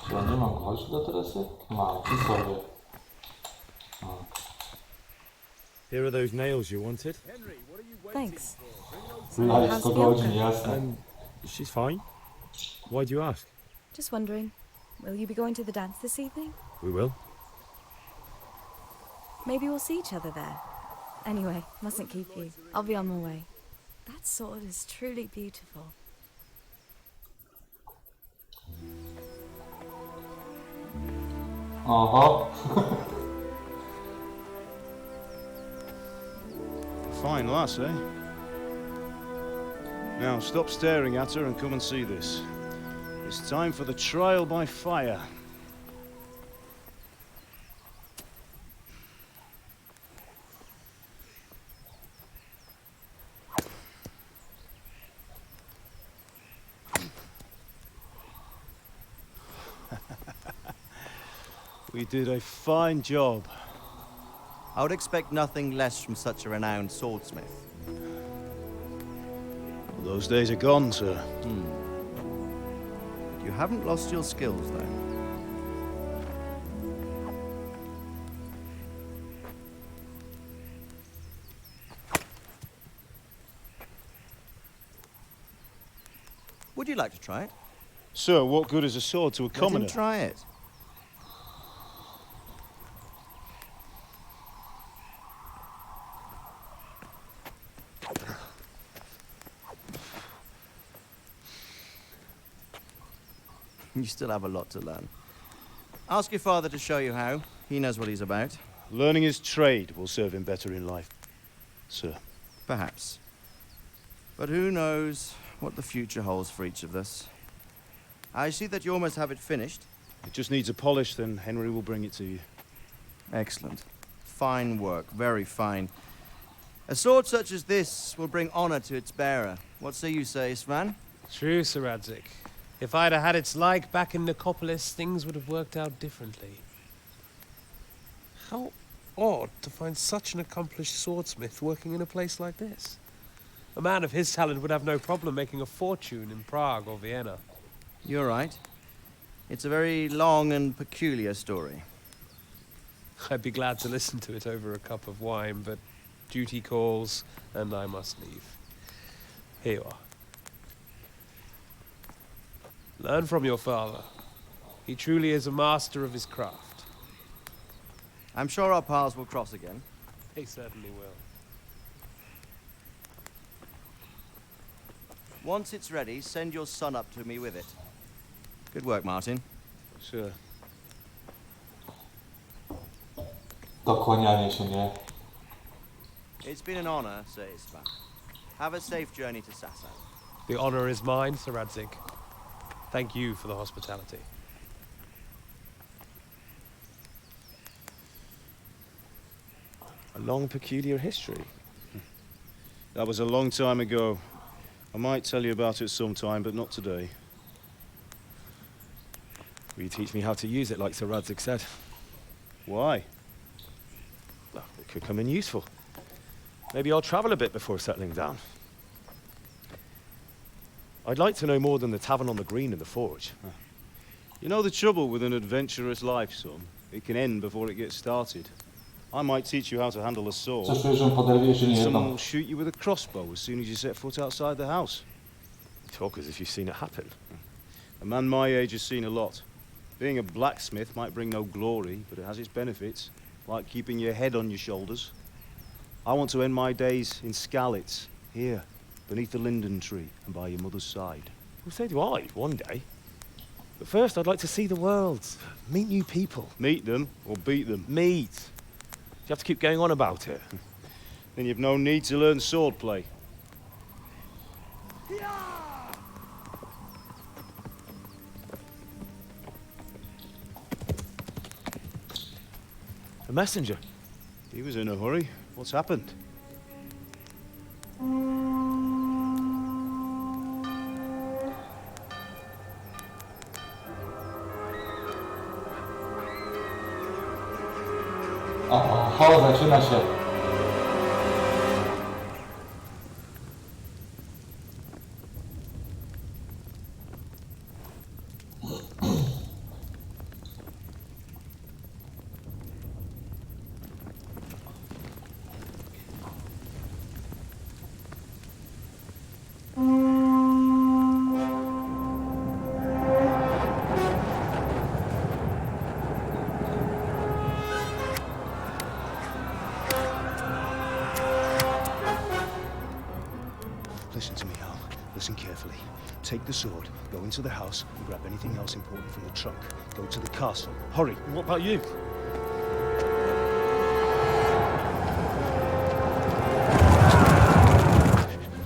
A: Czy ja nie mam gwoździ do Teresy? Mam, przy sobie. O.
G: Here are those nails you wanted.
P: Thanks.
A: Live 100 godzin, jasne.
G: She's fine. Why do you ask?
P: Just wondering, will you be going to the dance this evening?
G: We will.
P: Maybe we'll see each other there. Anyway, mustn't keep you. I'll be on my way. That sword is truly beautiful.
A: Oho.
D: Fine lass, eh? Now stop staring at her and come and see this. It's time for the trial by fire. We did a fine job.
N: I would expect nothing less from such a renowned swordsmith.
D: Well, those days are gone, sir.
N: You haven't lost your skills, though. Would you like to try it?
D: Sir, what good is a sword to a commoner?
N: Let him try it. You still have a lot to learn. Ask your father to show you how. He knows what he's about.
D: Learning his trade will serve him better in life, sir.
N: Perhaps. But who knows what the future holds for each of us. I see that you almost have it finished.
D: It just needs a polish, then Henry will bring it to you.
N: Excellent. Fine work, very fine. A sword such as this will bring honor to its bearer. What say you, Svan?
Q: True, Sir Radzik. If I'd have had its like back in Nicopolis, things would have worked out differently. How odd to find such an accomplished swordsmith working in a place like this. A man of his talent would have no problem making a fortune in Prague or Vienna.
N: You're right. It's a very long and peculiar story.
Q: I'd be glad to listen to it over a cup of wine, but duty calls, and I must leave. Here you are. Learn from your father. He truly is a master of his craft.
N: I'm sure our paths will cross again.
Q: He certainly will.
N: Once it's ready, send your son up to me with it. Good work, Martin.
Q: Sure.
A: Dokłanianie się, nie?
N: It's been an honor, Sir Istvan. Have a safe journey to Sassan.
Q: The honor is mine, Sir Radzig. Thank you for the hospitality.
G: A long, peculiar history.
D: That was a long time ago. I might tell you about it sometime, but not today.
G: Will you teach me how to use it, like Sir Radzig said?
D: Why?
G: Well, it could come in useful. Maybe I'll travel a bit before settling down. I'd like to know more than the tavern on the green and the forge.
D: You know the trouble with an adventurous life, son? It can end before it gets started. I might teach you how to handle a sword.
A: Coś czuję, że poderwiesz się nie
D: Someone
A: jedno.
D: will shoot you with a crossbow as soon as you set foot outside the house.
G: You talk as if you've seen it happen.
D: A man my age has seen a lot. Being a blacksmith might bring no glory, but it has its benefits, like keeping your head on your shoulders. I want to end my days in Skalitz, here, beneath the linden tree and by your mother's side.
G: Well, so do I, one day. But first, I'd like to see the world, meet new people.
D: Meet them or beat them?
G: Meet. Do you have to keep going on about it?
D: Then you've no need to learn swordplay.
G: A messenger.
D: He was in a hurry. What's happened?
A: Oho, zaczyna się.
D: Listen to me, Hal. Listen carefully. Take the sword, go into the house, and grab anything else important from the trunk. Go to the castle. Hurry.
G: And what about you?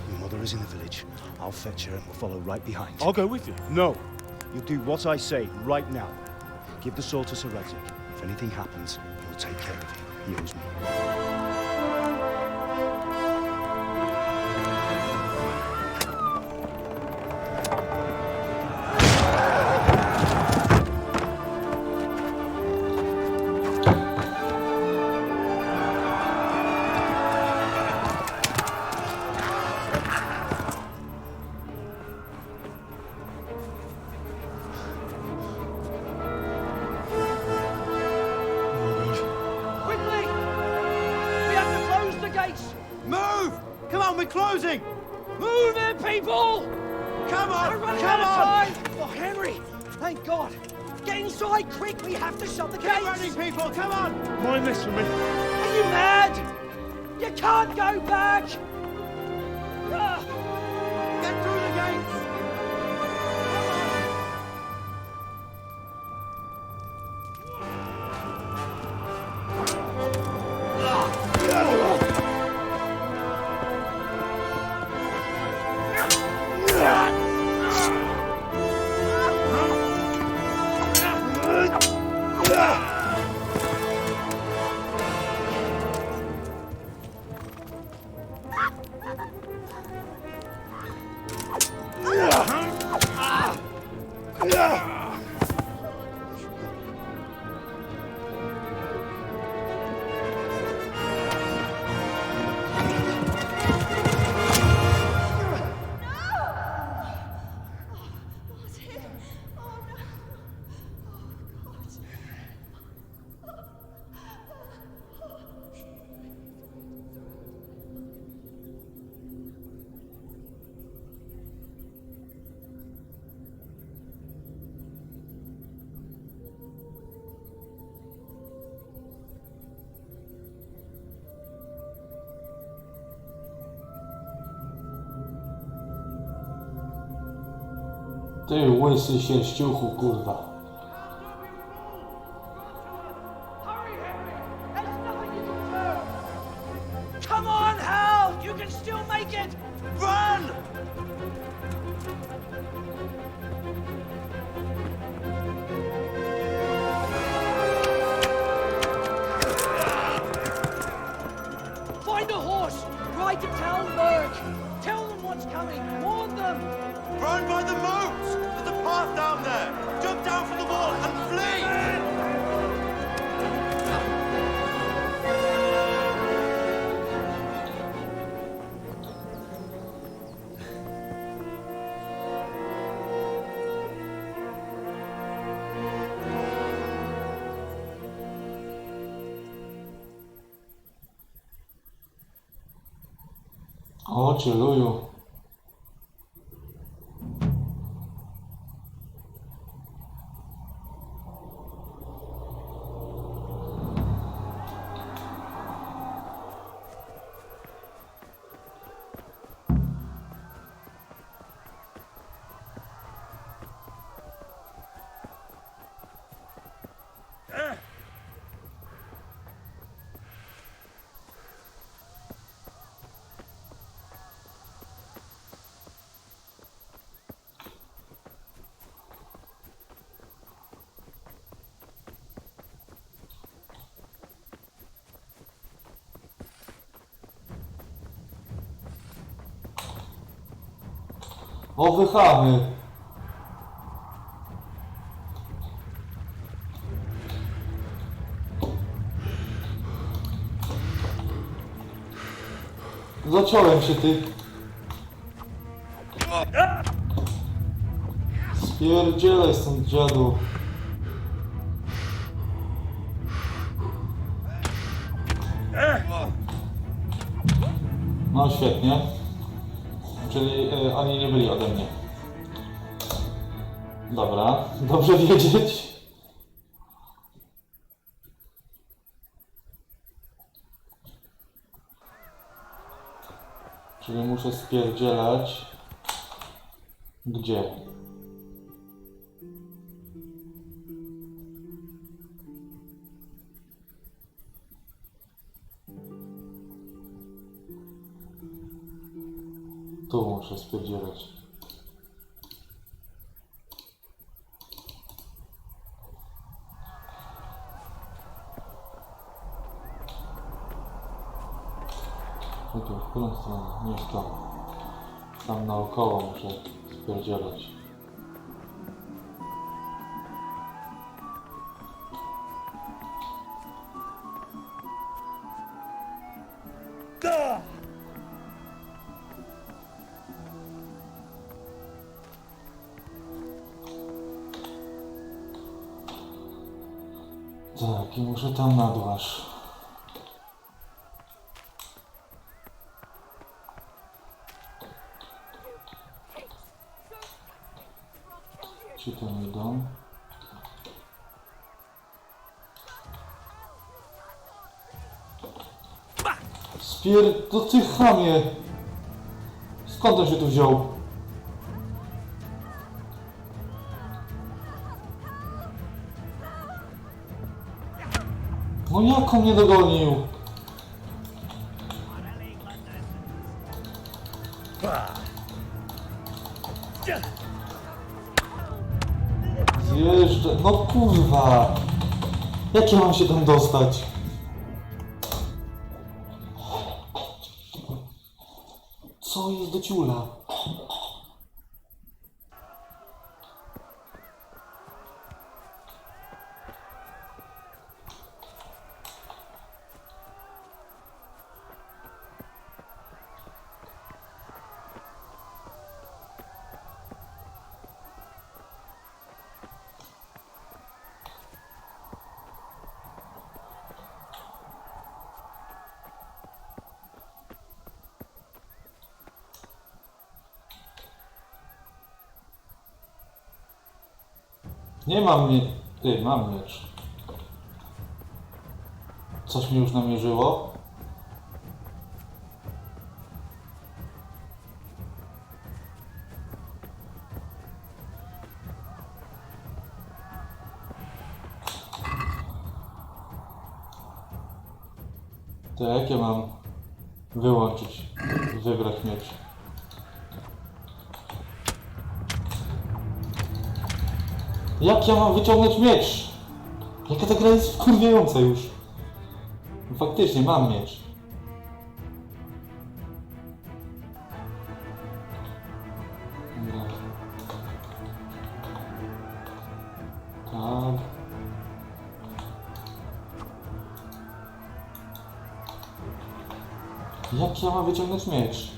D: Your mother is in the village. I'll fetch her and we'll follow right behind.
G: I'll go with you.
D: No. You'll do what I say right now. Give the sword to Sir Radzig. If anything happens, he'll take care of you. He owes me.
O: Quickly! We have to close the gates!
N: Move! Come on, we're closing!
O: Move it, people!
N: Come on!
O: We're running
N: Come
O: out of
N: on!
O: time! Oh, Henry! Thank God! Get inside, quick! We have to shut the gates!
N: Get running, people! Come on!
G: Mind this for me.
O: Are you mad? You can't go back! Ah!
N: Get through the gates!
A: Ty łysy sierściuchu, kurwa.
H: Come on, Hal! You can still make it! Run!
O: Find a horse! Ride to Talmberg! Tell them what's coming! Warn them!
E: Run by the moat! There's a path down there! Jump down from the wall and flee!
A: O, cieluju. O, wychamy. Zaciąłem się, ty. Spierdzielaj stąd, dziadu. No świetnie. Czyli oni nie byli ode mnie. Dobra, dobrze wiedzieć. Czyli muszę spierdzielać. Gdzie? Tu muszę spierdzielać. Tu, w którą stronę? Nie w tą. Tam naokoło muszę spierdzielać. Tak, i muszę tam na dół aż. Ci tam idą. Do tych chamie! Skąd on się tu wziął? No jak on mnie dogonił? Zjeżdżę, no kurwa! Jak ja mam się tam dostać? Co jest do ciula? Nie mam mnie... Ty, mam miecz. Coś mi już namierzyło? To jak ja mam wyłączyć? Wybrać miecz. Jak ja mam wyciągnąć miecz? Jaka ta gra jest wkurwiająca już. Faktycznie mam miecz. Dobra. Tak. Jak ja mam wyciągnąć miecz?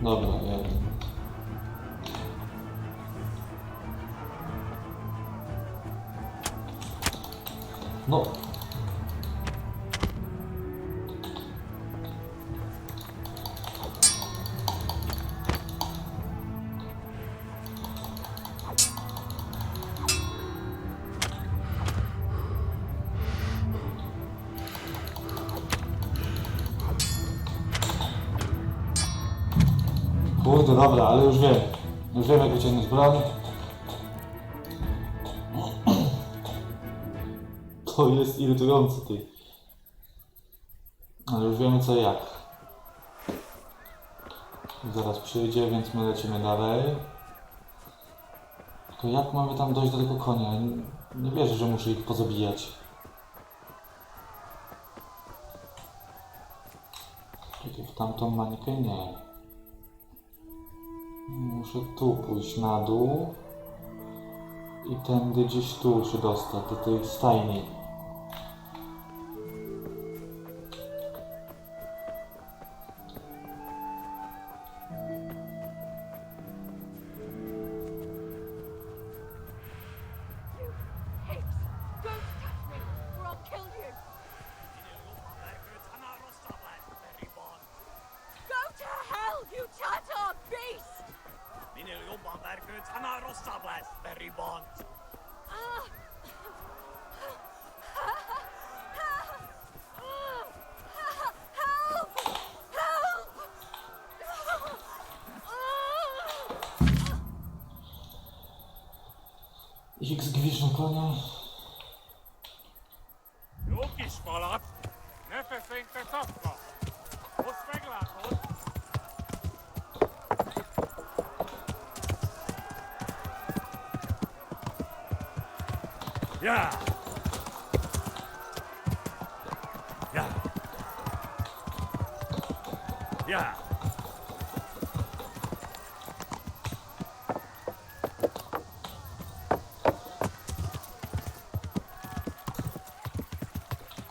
A: Dobra, jadę. No. Kurde, dobra, ale już wiem. Już wiem, jak wyciągnąć broń. To jest irytujące, ty. Ale już wiemy co i jak. Zaraz przyjdzie, więc my lecimy dalej. Tylko jak mamy tam dojść do tego konia? Nie wierzę, że muszę ich pozabijać. Czekaj, w tamtą mańkę nie. Muszę tu pójść na dół. I tędy gdzieś tu się dostać, do tej stajni. X gwizdną konia.
R: Lukisz, Polak! Nefesyńte sowko! Uspeglatus!
F: Ja! Ja! Ja!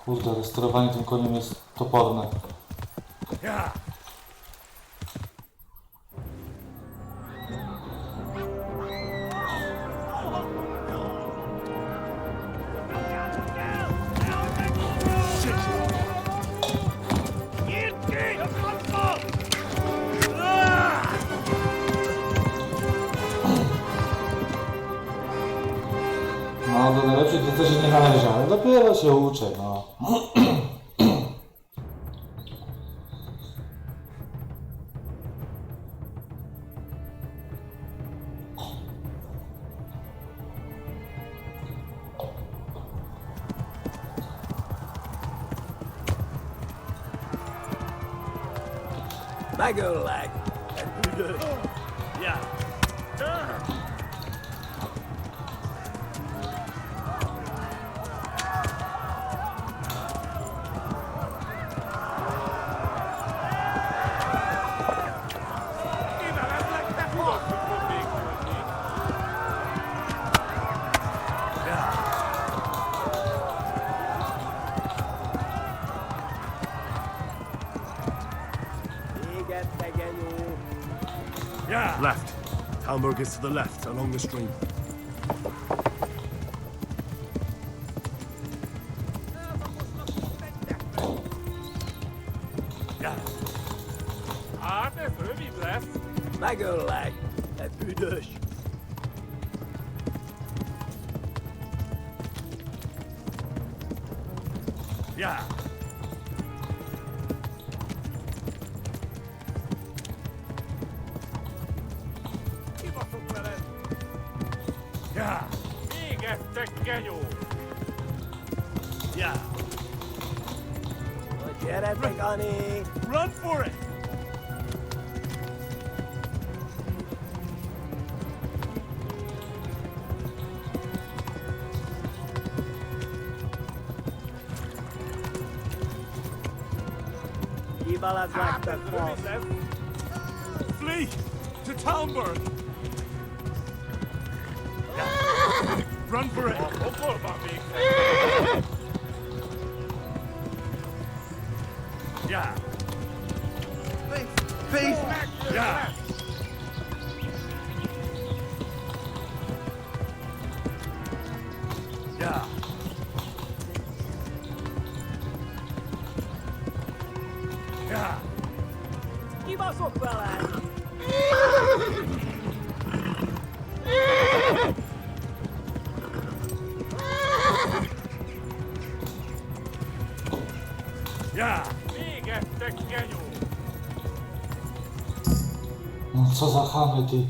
A: Kurde, ale sterowanie tym koniem jest toporne.
F: Ja!
A: No, do najlepszych to też nie należy, ale dopiero się uczę, no.
E: Mago lag.
F: Ja!
G: Left. Talmberg is to the left, along the stream.
R: Ah, det får vi bless!
E: Mago lag. Pudush.
Q: Yeah. Yeah.
R: Véget genyó!
Q: Yeah.
E: Get it, Begani!
Q: Run for it! Flee to Talmberg! Run for it! Yeah.
N: Peace!
Q: Yeah. Yeah. Yeah. Yeah.
R: Véget genyó!
A: No co za chamy, ty.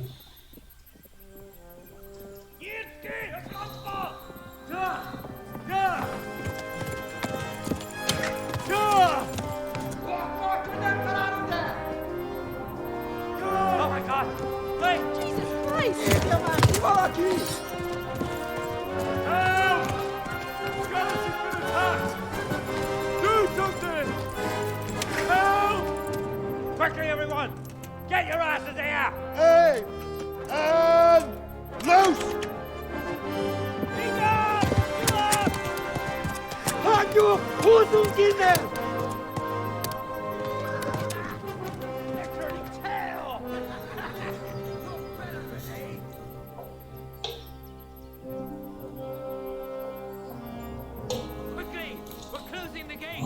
R: Oh my god! Wait!
C: Jesus Christ!
R: Help! Skeleton's been attacked! Do something! Help! Quickly, everyone! Get your asses here!
D: Hey! And loose!
R: Quickly! We're closing the gate!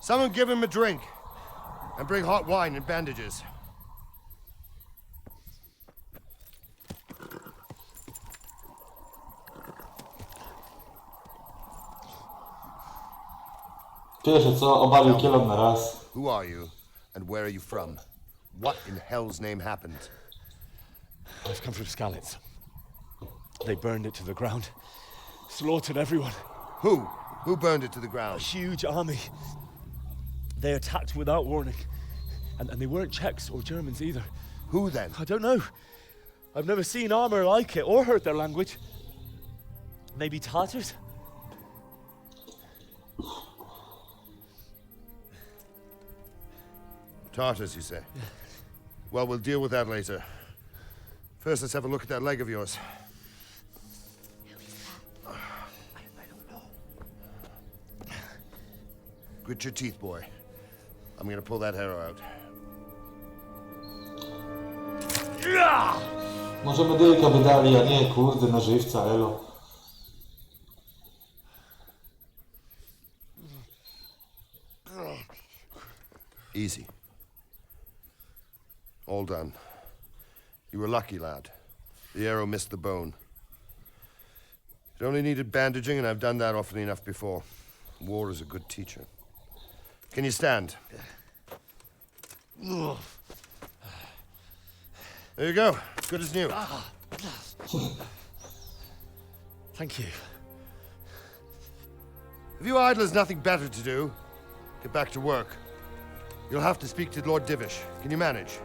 D: Someone give him a drink. And bring hot wine and bandages.
A: Pierwsze co, obalił kielon na raz.
D: Who are you? And where are you from? What in hell's name happened?
G: I've come from Skalitz. They burned it to the ground. Slaughtered everyone.
D: Who? Who burned it to the
G: A
D: ground?
G: huge army. They attacked without warning. And they weren't Czechs or Germans either.
D: Who then?
G: I don't know. I've never seen armor like it or heard their language. Maybe Tatars?
D: Tartars, you say? Well, we'll deal with that later. First, let's have a look at that leg of yours. Grit your teeth, boy. I'm gonna pull that arrow out.
A: Może medyka by dali, a nie, kurde, na żywca, elo.
D: Easy. All done. You were lucky, lad. The arrow missed the bone. It only needed bandaging, and I've done that often enough before. War is a good teacher. Can you stand? There you go. Good as new.
G: Thank you.
D: If you idlers nothing better to do, get back to work. You'll have to speak to Lord Divish. Can you manage?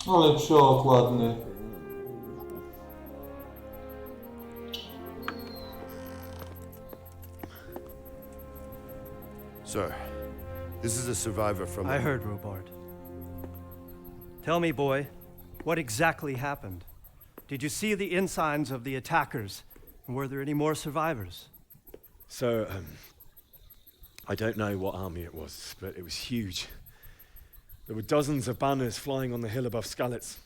A: Ale psiok ładny.
D: Sir, this is a survivor from...
S: I heard, Robard. Tell me, boy, what exactly happened? Did you see the ensigns of the attackers? And were there any more survivors?
G: So, I don't know what army it was, but it was huge. There were dozens of banners flying on the hill above Skalitz.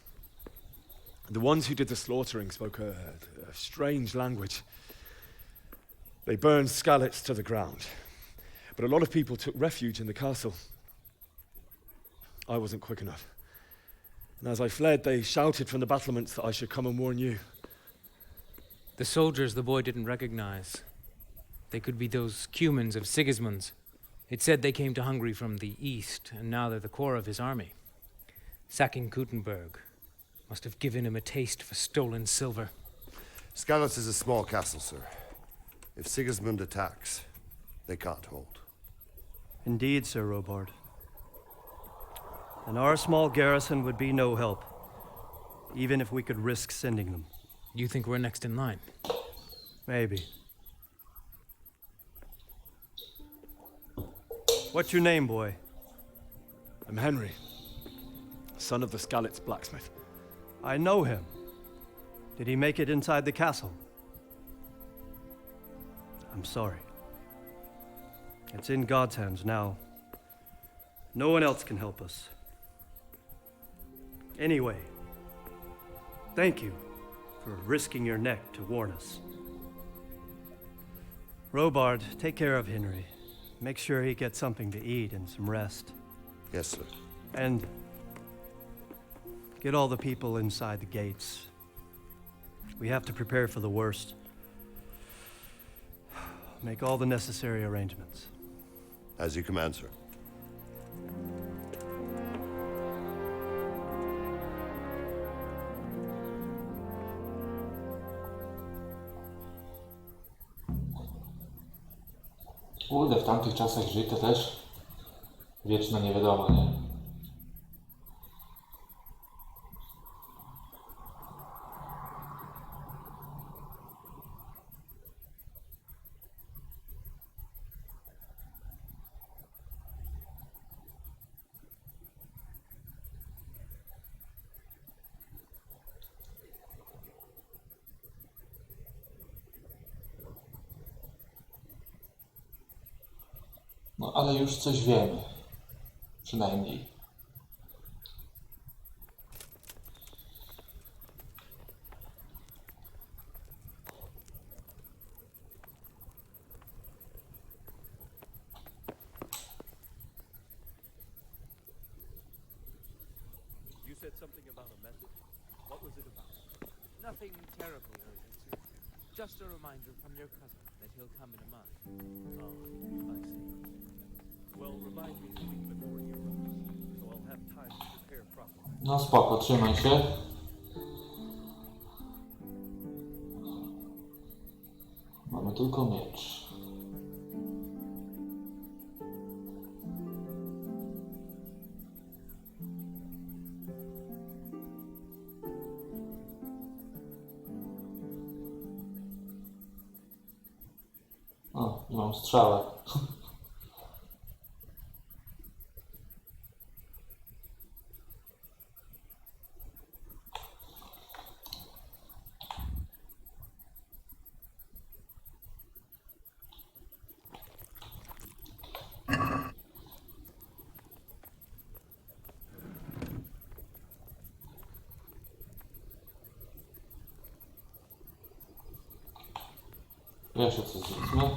G: The ones who did the slaughtering spoke a strange language. They burned Skalitz to the ground, but a lot of people took refuge in the castle. I wasn't quick enough. And as I fled, they shouted from the battlements that I should come and warn you.
T: The soldiers the boy didn't recognize. They could be those Cumans of Sigismund's. It said they came to Hungary from the east, and now they're the core of his army. Sacking Gutenberg must have given him a taste for stolen silver.
U: Skalitz is a small castle, sir. If Sigismund attacks, they can't hold.
S: Indeed, Sir Robard. And our small garrison would be no help, even if we could risk sending them.
T: You think we're next in line?
S: Maybe. What's your name, boy?
G: I'm Henry, son of the Skalitz blacksmith.
S: I know him. Did he make it inside the castle? I'm sorry. It's in God's hands now. No one else can help us. Anyway, thank you for risking your neck to warn us. Robard, take care of Henry. Make sure he gets something to eat and some rest.
U: Yes, sir.
S: And get all the people inside the gates. We have to prepare for the worst. Make all the necessary arrangements.
U: As you command, sir.
A: Kurde, w tamtych czasach żyć to też wieczna niewiadoma, nie? No ale już coś wiemy. Przynajmniej.
V: You said something about a message. What was it about? Nothing terribly urgent, sir. Just a reminder from your cousin that he'll come in a month. Oh, I see. Well, remind me the week before he arrives, so I'll have time to prepare properly.
A: No spoko, trzymaj się. Mamy tylko miecz. O, i mam strzałę. Jeszcze coś zróbmy.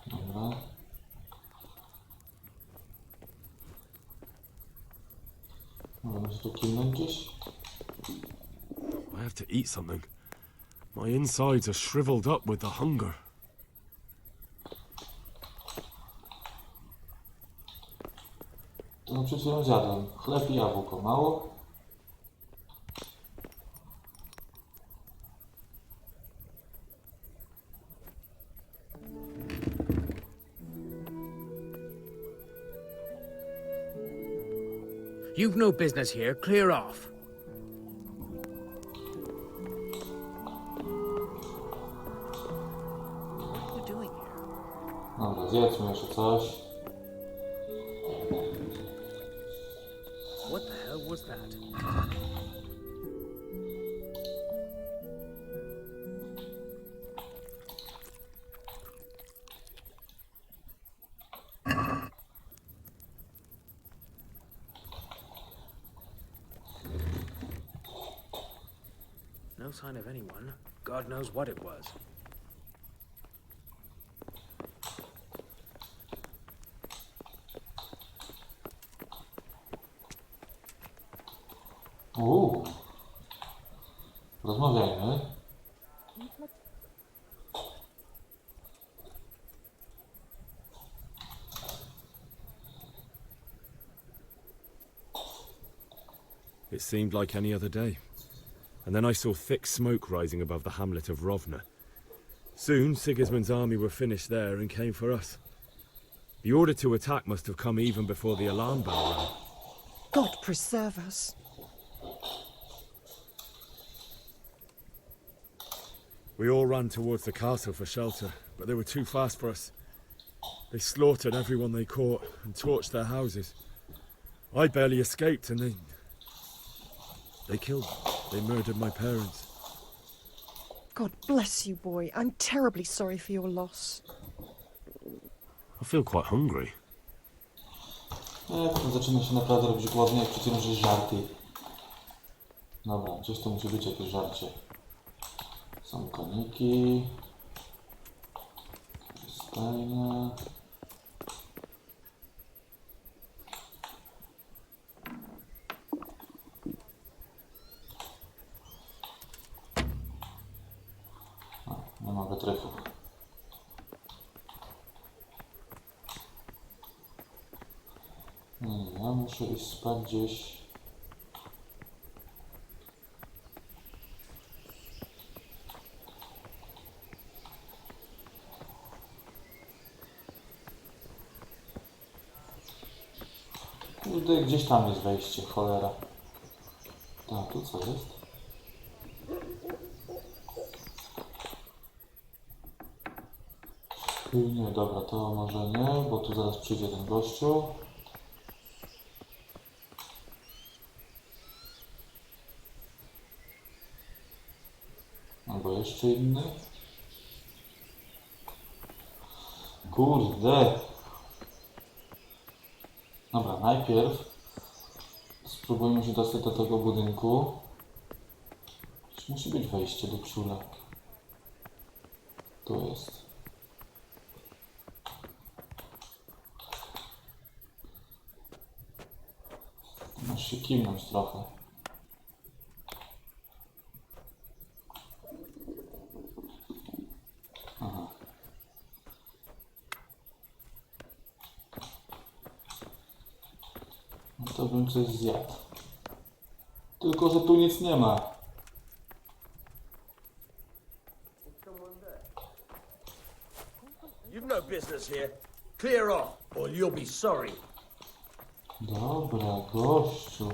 A: Dobra. Może tu kilnąć gdzieś?
F: I have to eat something. My insides are shriveled up with the hunger.
A: To przed chwilą zjadłem. Chleb i jabłko. Mało?
T: You've no business here. Clear off.
B: What are you doing here?
A: Dobra, zjedzmy jeszcze coś.
T: What the hell was that? sign of anyone. God knows what it was.
A: Rozmawiajmy.
G: It seemed like any other day. And then I saw thick smoke rising above the hamlet of Rovna. Soon, Sigismund's army were finished there and came for us. The order to attack must have come even before the alarm bell rang.
I: God preserve us.
G: We all ran towards the castle for shelter, but they were too fast for us. They slaughtered everyone they caught and torched their houses. I barely escaped, and they murdered my parents.
I: God bless you, boy. I'm terribly sorry for your loss.
F: I feel quite hungry.
A: Potem zaczyna się naprawdę robić głodny, jak przecież żarty. Dobra, gdzieś to musi być jakieś żarcie. Są koniki. Stajne. Nie ma wytrychów. Ja muszę iść spać gdzieś. Kurde, gdzieś tam jest wejście, cholera. Tak, tu co jest? Nie, dobra, to może nie, bo tu zaraz przyjdzie ten gościu. Albo jeszcze inny. Kurde. Dobra, najpierw spróbujmy się dostać do tego budynku. Musi być wejście do krzula. Tu jest. Masz się kimnąć trochę. Aha. No to bym coś zjadł. Tylko, że tu nic nie ma.
E: You've no business here. Clear off, or you'll be sorry.
A: Dobra, gościu.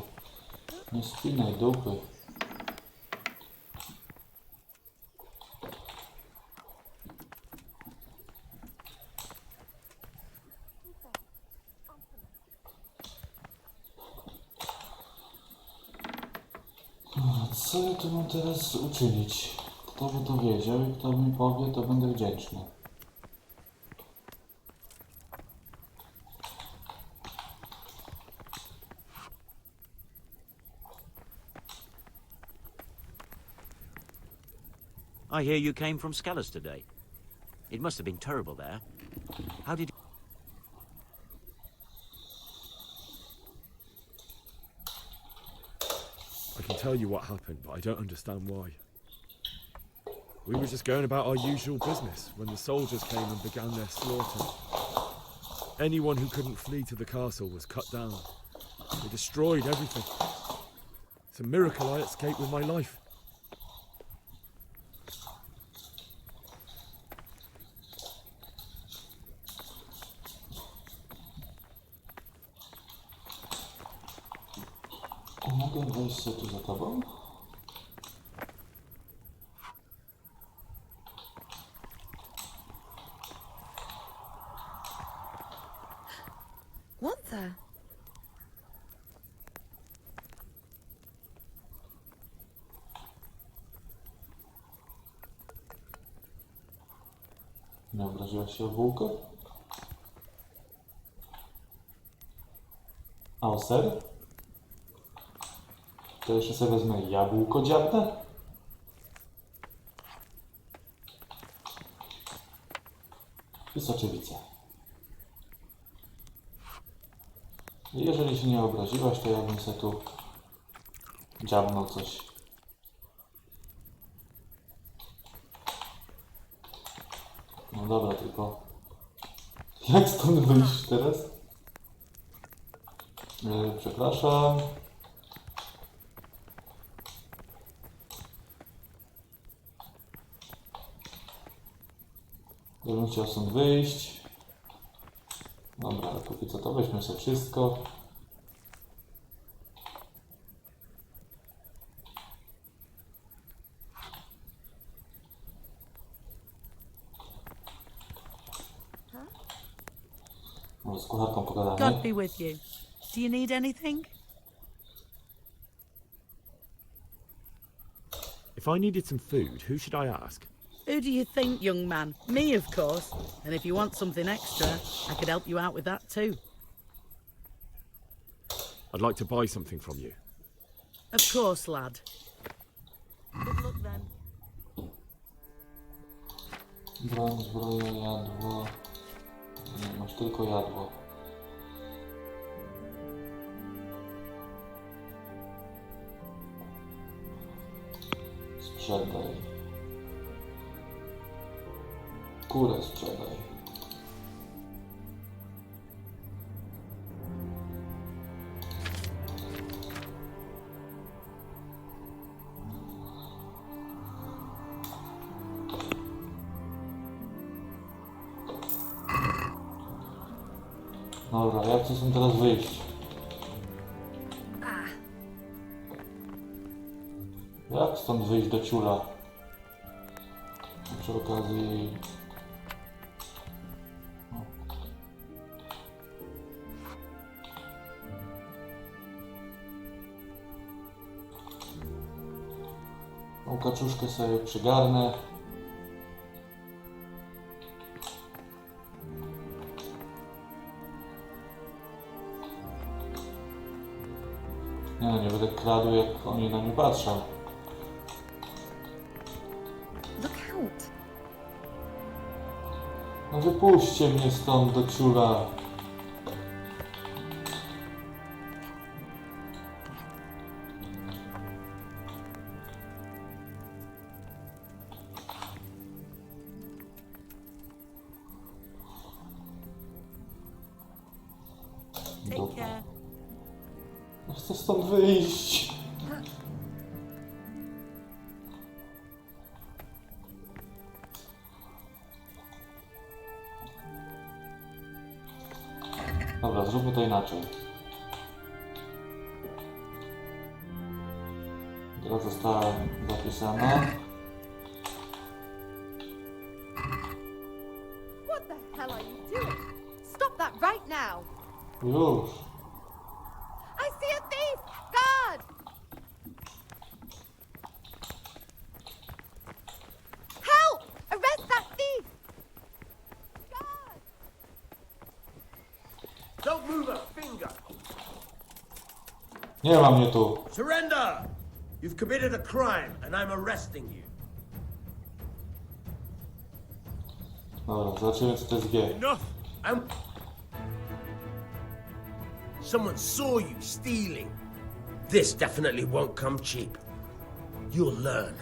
A: Nie spinaj dupy. Co ja tu mam teraz uczynić? Kto by to wiedział i kto mi powie, to będę wdzięczny.
J: I hear you came from Scallas today. It must have been terrible there. How did
G: I can tell you what happened, but I don't understand why. We were just going about our usual business when the soldiers came and began their slaughter. Anyone who couldn't flee to the castle was cut down. They destroyed everything. It's a miracle I escaped with my life.
A: Mogę wejść sobie tu za tobą?
P: What the?
A: Nie obraziłaś się o bułkę? A o ser? To jeszcze sobie wezmę jabłko dziabne? i soczewice. I jeżeli się nie obraziłaś, to ja bym sobie tu dziabnął coś. No dobra, tylko jak stąd wyjść teraz? Przepraszam. Ja bym chciał stąd wyjść. Dobra, ale póki co to weźmy sobie wszystko. Może z kucharką pogadamy.
K: God be with you. Do you need anything?
G: If I needed some food, who should I ask?
K: Who do you think, young man? Me, of course. And if you want something extra, I could help you out with that too.
G: I'd like to buy something from you.
K: Of course, lad. Good luck then.
A: Broń, zbroja, jadło. Nie, masz tylko jadło. Sprzedaj. Kurę sprzedaj. Dobra, jak chcę stąd teraz wyjść? Jak stąd wyjść do ciula? A przy okazji... Tą kaczuszkę sobie przygarnę. Nie no, nie będę kradł, jak oni na mnie patrzą.
I: Look out!
A: No wypuśćcie mnie stąd do ciula.
K: Take care.
A: Chcę stąd wyjść. Dobra, zróbmy to inaczej. Teraz została zapisana.
C: What the hell are you doing? Stop that right now!
A: Już.
C: I see a thief! Guard! Help! Arrest that thief! Guard!
E: Don't move a finger!
A: Nie ma mnie tu.
E: Surrender! You've committed a crime, and I'm arresting you.
A: Dobra, zobaczymy co to jest G.
E: Enough! Someone saw you stealing. This definitely won't come cheap. You'll learn.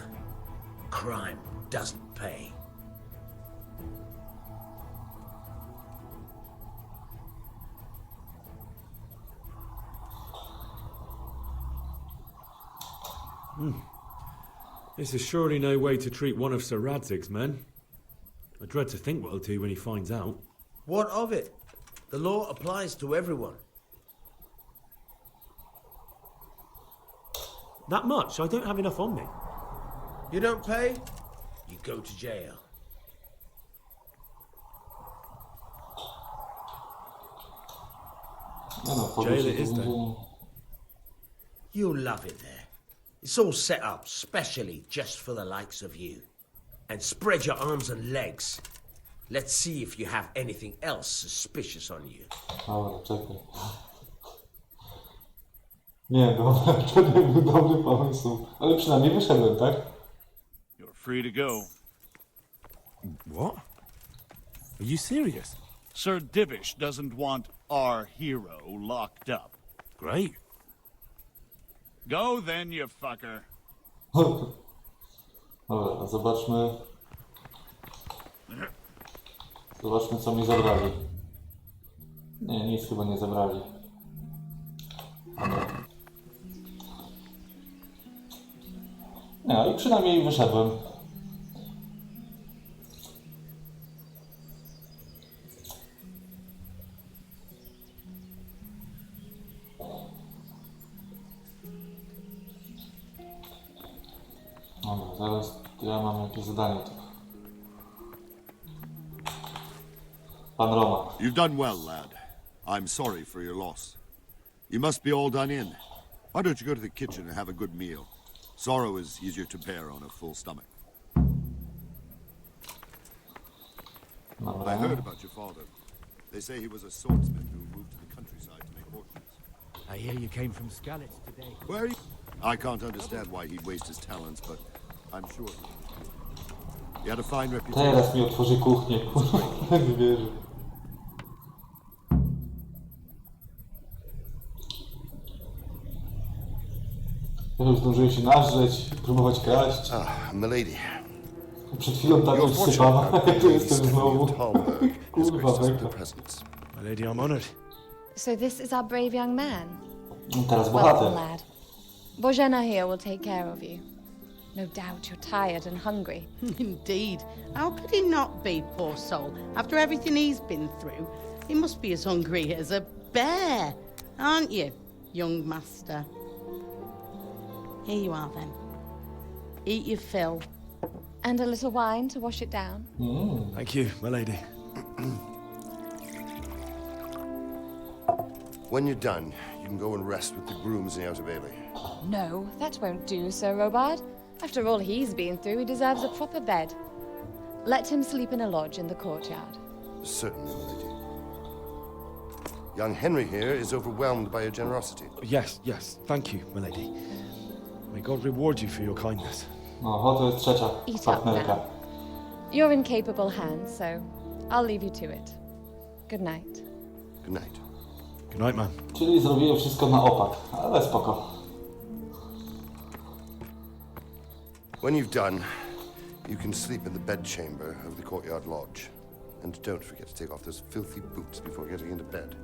E: Crime doesn't pay.
G: This is surely no way to treat one of Sir Radzig's men. I dread to think what he'll do when he finds out.
E: What of it? The law applies to everyone.
G: That much? I don't have enough on me.
E: You don't pay, you go to jail.
A: No, no,
G: Jail it is then.
E: You'll love it there. It's all set up specially just for the likes of you. And spread your arms and legs. Let's see if you have anything else suspicious on you.
A: Dobra, czekaj. Nie, dobra, to nie był dobry pomysł. Ale przynajmniej wyszedłem, tak?
L: You're free to go.
G: What? Are you serious?
L: Sir Divish doesn't want our hero locked up.
G: Great.
L: Go then, you fucker.
A: Dobra, zobaczmy. Zobaczmy, co mi zabrali. Nie, nic chyba nie zabrali. Dobra. No i przynajmniej wyszedłem. Dobra, zaraz ja mam jakieś zadanie tu. Pan Roma.
U: You've done well, lad. I'm sorry for your loss. You must be all done in. Why don't you go to the kitchen and have a good meal? Sorrow is easier to bear on a full stomach. I heard about your father. They say he was a swordsman who moved to the countryside to make fortunes.
H: I hear you came from Skalitz today.
U: Where are you? I can't understand why he'd waste his talents, but I'm sure he had a fine reputation.
A: Teraz mi otworzy kuchnię. Nie wierzę. Ja już zdążyłem się nażreć, próbować kraść.
U: Milady.
A: Przed chwilą tak już sypała, a tu jestem znowu. Kurwa, węgla.
G: My lady, I'm honored.
P: So this is our brave young man?
A: Teraz
P: Welcome,
A: bohater.
P: lad. Bozhena here will take care of you. No doubt you're tired and hungry.
K: Indeed. How could he not be, poor soul? After everything he's been through, he must be as hungry as a bear, aren't you, young master? Here you are, then. Eat your fill.
P: And a little wine to wash it down.
G: Thank you, my lady.
U: When you're done, you can go and rest with the grooms in the Outer Bailey.
P: No, that won't do, Sir Robard. After all he's been through, he deserves a proper bed. Let him sleep in a lodge in the courtyard.
U: Certainly, my lady. Young Henry here is overwhelmed by your generosity.
G: Yes, yes, thank you, my lady. May God reward you for your kindness.
A: No, to jest trzecia
P: Eat up
A: partnerka.
P: now. You're in capable hands, so I'll leave you to it. Good night.
U: Good night.
G: Good night, man.
A: Czyli zrobiłem wszystko na opak, ale spoko.
U: When you've done, you can sleep in the bedchamber of the courtyard lodge. And don't forget to take off those filthy boots before getting into bed.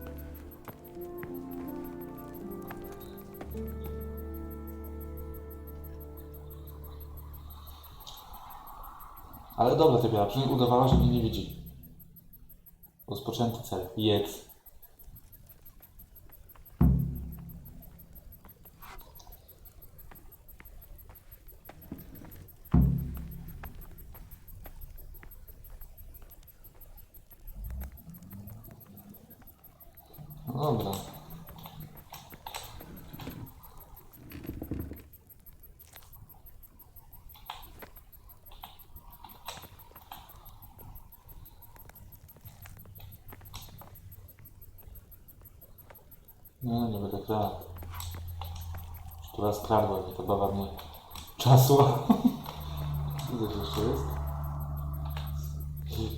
A: Ale dobra, typia, przynajmniej udawała, że mnie nie widzi. Rozpoczęty cel. Jedz. No dobra. Nie będę kradł. Już tu raz kradłem i to bawa mnie czasu. Co to jeszcze jest?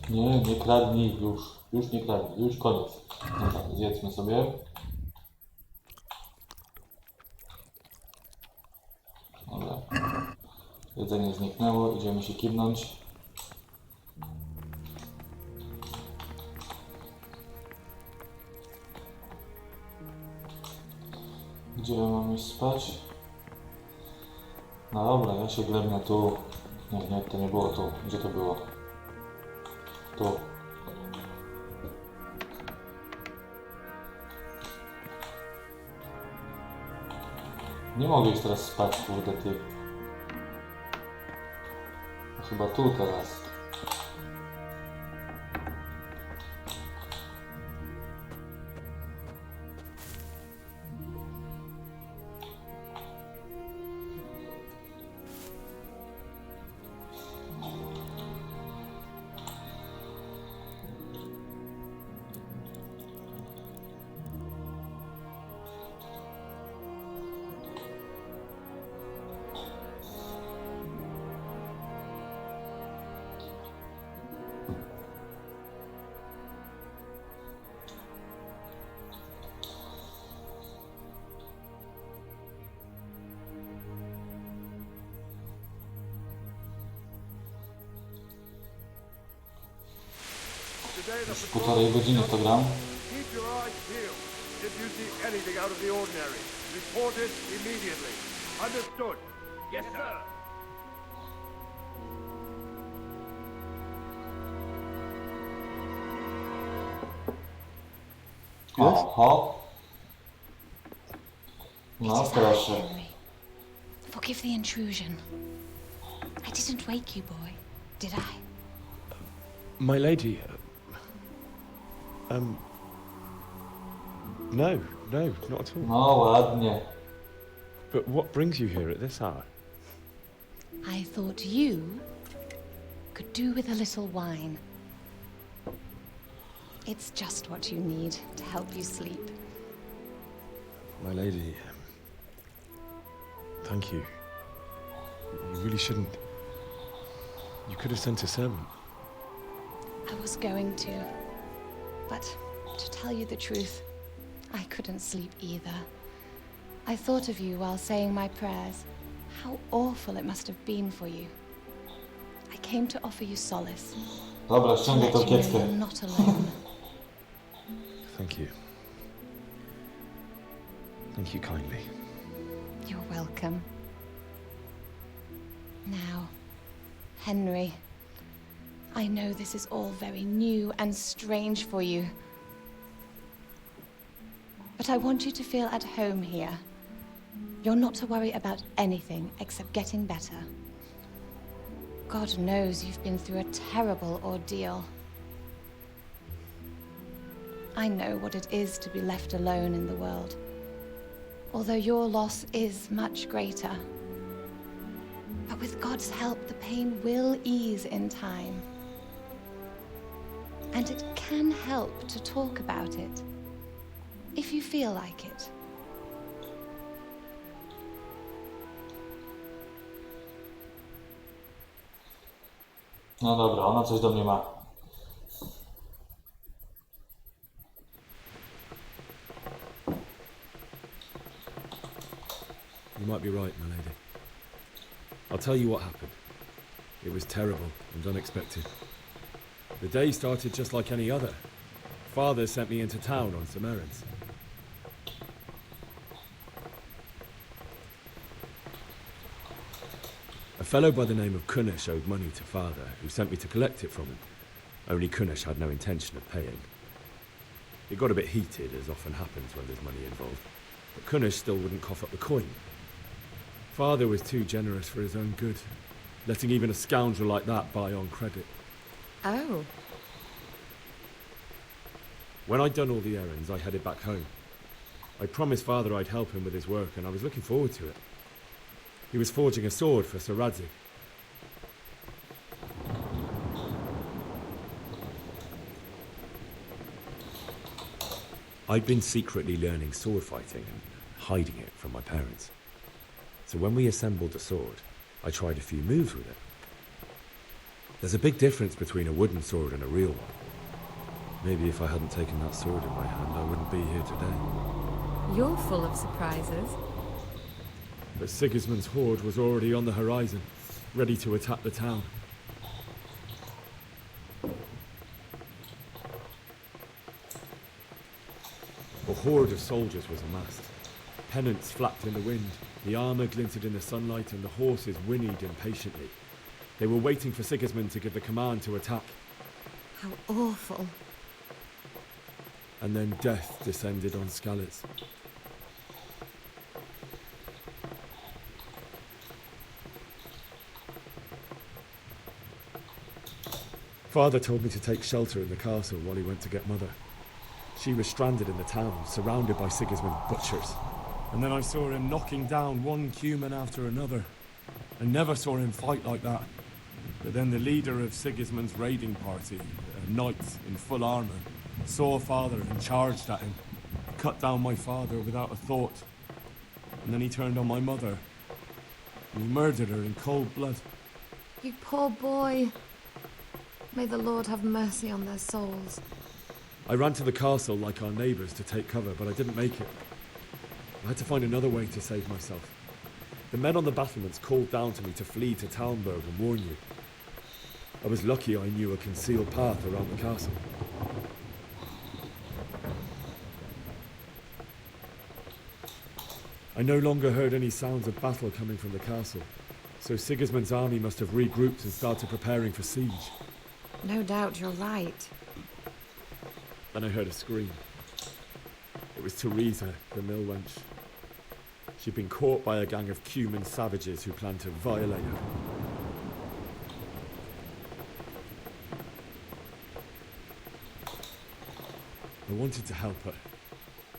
A: Nie, nie kradnij już. Już nie kradnij, już koniec. No tak, zjedzmy sobie. Dobra. Jedzenie zniknęło, idziemy się kiwnąć. Gdzie ja mam iść spać? No dobra, ja się glebnę tu. Nie, to nie było tu. Gdzie to było? Tu. Nie mogę już teraz spać, kurde ty. Chyba tu teraz. Już półtorej godziny w to gram.
M: Keep your eyes peeled. If you see anything out of the ordinary, report it immediately. Understood?
R: Yes, sir.
A: Oho. No proszę.
P: Forgive the intrusion. I didn't wake you, boy, did I?
G: My lady, no, not at all.
A: No ładnie.
G: But what brings you here at this hour?
P: I thought you could do with a little wine. It's just what you need to help you sleep.
G: My lady, thank you. You really shouldn't. You could have sent a servant.
P: I was going to, but to tell you the truth, I couldn't sleep either. I thought of you while saying my prayers. How awful it must have been for you. I came to offer you solace.
A: Dobra, ściągnę tą kieckę.
P: You're not alone.
G: Thank you. Thank you kindly.
P: You're welcome. Now, Henry, I know this is all very new and strange for you. But I want you to feel at home here. You're not to worry about anything except getting better. God knows you've been through a terrible ordeal. I know what it is to be left alone in the world. Although your loss is much greater. But with God's help, the pain will ease in time. And it can help to talk about it, if you feel like it.
A: No dobra, ona coś do mnie ma.
G: You might be right, my lady. I'll tell you what happened. It was terrible and unexpected. The day started just like any other. Father sent me into town on some errands. A fellow by the name of Kunish owed money to Father, who sent me to collect it from him. Only Kunish had no intention of paying. It got a bit heated, as often happens when there's money involved, but Kunish still wouldn't cough up the coin. Father was too generous for his own good, letting even a scoundrel like that buy on credit.
B: Oh.
G: When I'd done all the errands, I headed back home. I promised Father I'd help him with his work, and I was looking forward to it. He was forging a sword for Sir Radzig. I'd been secretly learning sword fighting and hiding it from my parents. So when we assembled the sword, I tried a few moves with it. There's a big difference between a wooden sword and a real one. Maybe if I hadn't taken that sword in my hand, I wouldn't be here today.
B: You're full of surprises.
G: But Sigismund's horde was already on the horizon, ready to attack the town. A horde of soldiers was amassed. Pennants flapped in the wind, the armour glinted in the sunlight, and the horses whinnied impatiently. They were waiting for Sigismund to give the command to attack.
B: How awful.
G: And then death descended on Skalitz. Father told me to take shelter in the castle while he went to get Mother. She was stranded in the town, surrounded by Sigismund's butchers. And then I saw him knocking down one Cuman after another. I never saw him fight like that. But then the leader of Sigismund's raiding party, a knight in full armour, saw Father and charged at him, cut down my father without a thought. And then he turned on my mother, and he murdered her in cold blood.
P: You poor boy. May the Lord have mercy on their souls.
G: I ran to the castle like our neighbours to take cover, but I didn't make it. I had to find another way to save myself. The men on the battlements called down to me to flee to Talmberg and warn you. I was lucky I knew a concealed path around the castle. I no longer heard any sounds of battle coming from the castle, so Sigismund's army must have regrouped and started preparing for siege.
B: No doubt you're right.
G: Then I heard a scream. It was Teresa, the mill wench. She'd been caught by a gang of Cuman savages who planned to violate her. I wanted to help her.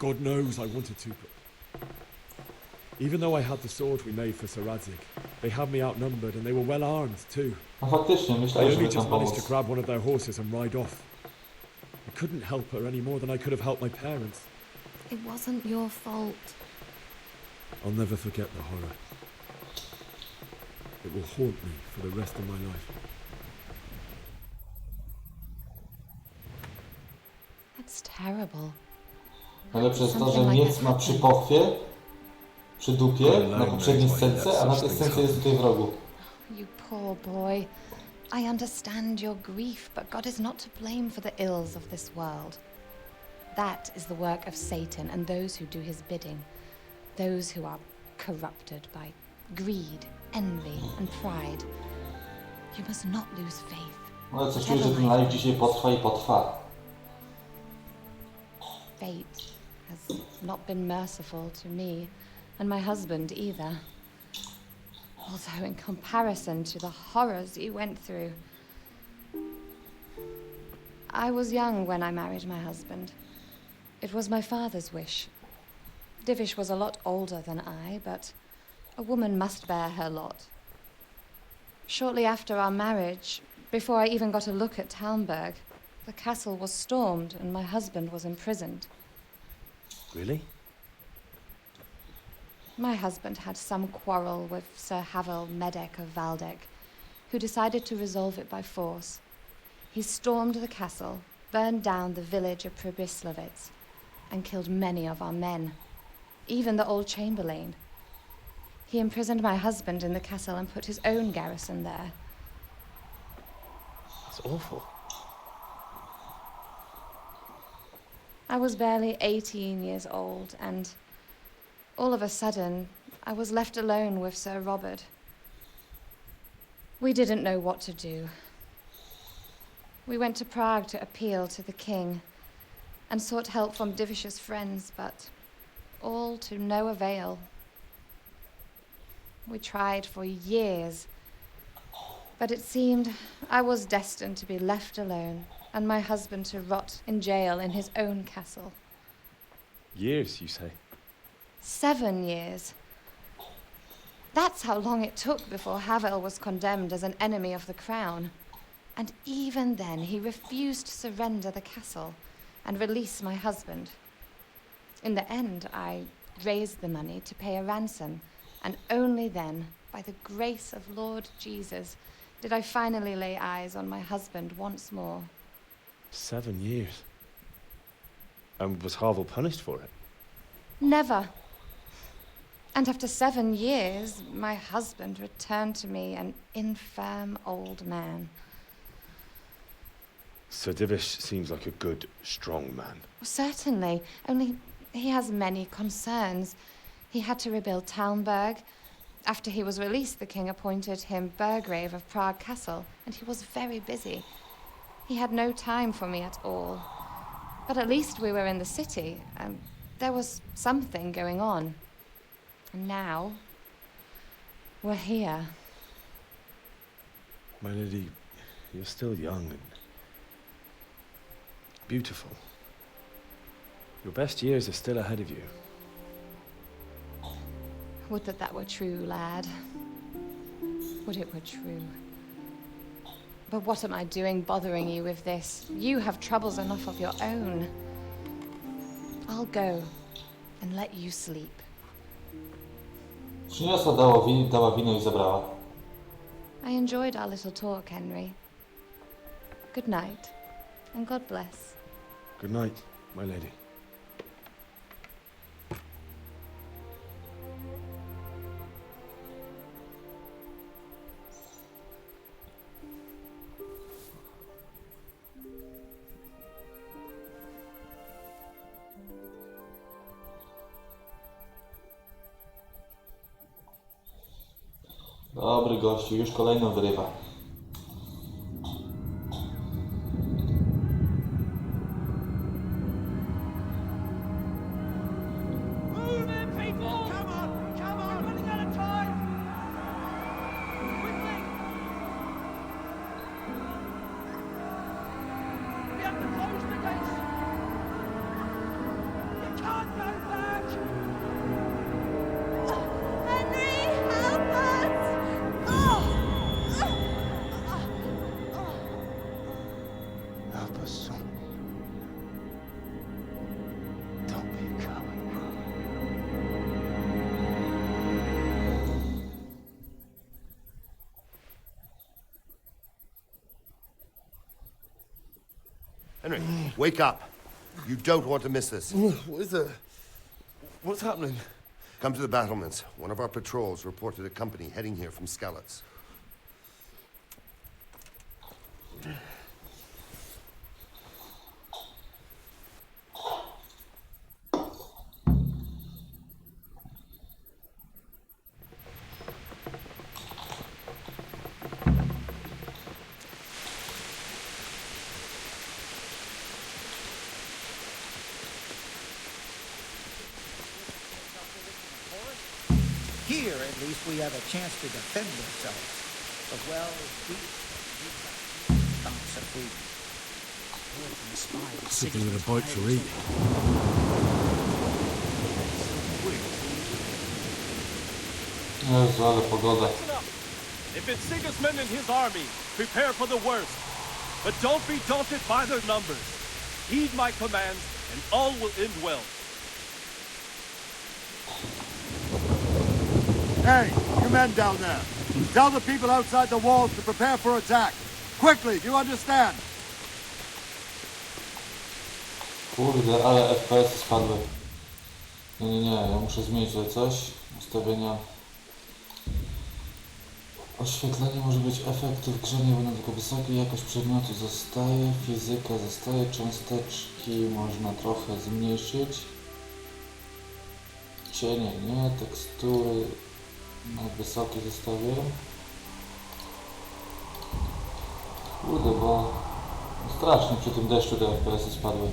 G: God knows I wanted to, but... Even though I had the sword we made for Sir Radzig, they had me outnumbered and they were well armed too.
A: No faktycznie,
G: I
A: myślałem, że
G: only
A: by
G: just
A: tam
G: managed to
A: pomóc.
G: grab one of their horses and ride off. I couldn't help her any more than I could have helped my parents.
P: It wasn't your fault.
G: I'll never forget the horror. It will haunt me for the rest of my life.
P: That's terrible.
A: Najlepsze jest to, że miec ma przy pochwie, przy dupie, na poprzedniej scence, a na tej scence jest tutaj w rogu.
P: You poor boy. I understand your grief, but God is not to blame for the ills of this world. That is the work of Satan and those who do his bidding. Those who are corrupted by greed, envy and pride. You must not lose faith.
A: Ale coś czuję, że ten live dzisiaj potrwa i potrwa.
P: Fate has not been merciful to me, and my husband either. Although in comparison to the horrors you went through. I was young when I married my husband. It was my father's wish. Divish was a lot older than I, but a woman must bear her lot. Shortly after our marriage, before I even got a look at Talmberg, the castle was stormed and my husband was imprisoned.
Q: Really?
P: My husband had some quarrel with Sir Havel Medek of Valdek, who decided to resolve it by force. He stormed the castle, burned down the village of Pribyslavitz, and killed many of our men, even the old chamberlain. He imprisoned my husband in the castle and put his own garrison there.
Q: It's awful.
P: I was barely 18 years old, and all of a sudden, I was left alone with Sir Robert. We didn't know what to do. We went to Prague to appeal to the king and sought help from Divish's friends, but all to no avail. We tried for years, but it seemed I was destined to be left alone and my husband to rot in jail in his own castle.
Q: Years, you say?
P: 7 years. That's how long it took before Havel was condemned as an enemy of the crown. And even then, he refused to surrender the castle and release my husband. In the end, I raised the money to pay a ransom, and only then, by the grace of Lord Jesus, did I finally lay eyes on my husband once more.
Q: 7 years. And was Havel punished for it?
P: Never. And after 7 years, my husband returned to me an infirm old man.
Q: Sir Divish seems like a good, strong man.
P: Certainly, only he has many concerns. He had to rebuild Talmberg. After he was released, the king appointed him Burgrave of Prague Castle, and he was very busy. He had no time for me at all. But at least we were in the city, and there was something going on. And now, we're here.
Q: My lady, you're still young and beautiful. Your best years are still ahead of you.
P: Would that that were true, lad. Would it were true. But what am I doing bothering you with this? You have troubles enough of your own. I'll go and let you sleep.
A: Przyniosła, dała wino i zabrała.
P: I enjoyed our little talk, Henry. Good night, and God bless.
Q: Good night, my lady.
A: Dobry gościu, już kolejną wyrywa.
N: Help us, son. Don't be a coward, brother.
U: Henry, wake up. You don't want to miss this.
M: What is it? What's happening?
U: Come to the battlements. One of our patrols reported a company heading here from Skalitz.
O: Here, at least, we have a chance to defend ourselves. But, well, we stumps of food.
G: Something with a bite for eating.
A: Jezu, ale pogoda.
F: If it's Sigismund and his army, prepare for the worst. But don't be daunted by their numbers. Heed my commands, and all will end well.
U: Hey, you men down there. Tell the people outside the walls to prepare for attack. Quickly, do you understand?
A: Kurde, ale FPS spadły. Nie, ja muszę zmienić tutaj coś. Ustawienia. Oświetlenie może być efekty w grze nie będą tylko wysokie, jakość przedmiotu zostaje, fizyka zostaje, cząsteczki można trochę zmniejszyć. Cienie nie, tekstury na wysokie zostawię. Kurde, bo strasznie przy tym deszczu te FPS-y spadły.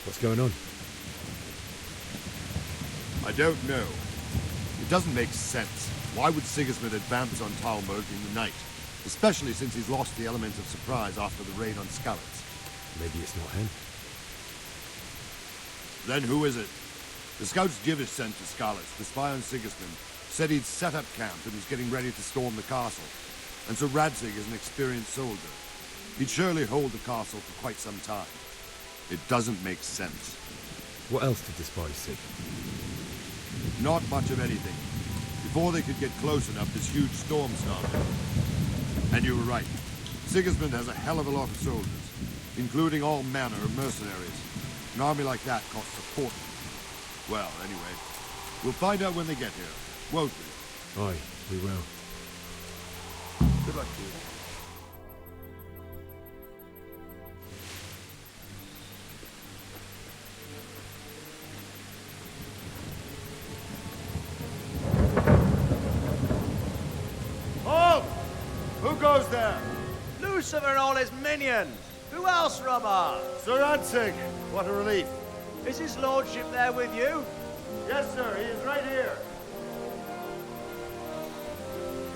G: What's going on?
U: I don't know. It doesn't make sense. Why would Sigismund advance on Talmud in the night? Especially since he's lost the element of surprise after the raid on Skalitz.
G: Maybe it's not him.
U: Then who is it? The scouts Jivish sent to Skalitz to spy on Sigismund said he'd set up camp and was getting ready to storm the castle. And so Radzig is an experienced soldier. He'd surely hold the castle for quite some time. It doesn't make sense.
G: What else did the spies see?
U: Not much of anything. Before they could get close enough, this huge storm started. And you were right. Sigismund has a hell of a lot of soldiers, including all manner of mercenaries. An army like that costs a fortune. Well, anyway, we'll find out when they get here, won't we?
G: Aye, we will.
U: Good luck to you.
M: Halt! Who goes there?
W: Lucifer and all his minions. Who else, Robber?
M: Sir Radzig. What a relief.
W: Is his lordship there with you?
M: Yes, sir. He is right here.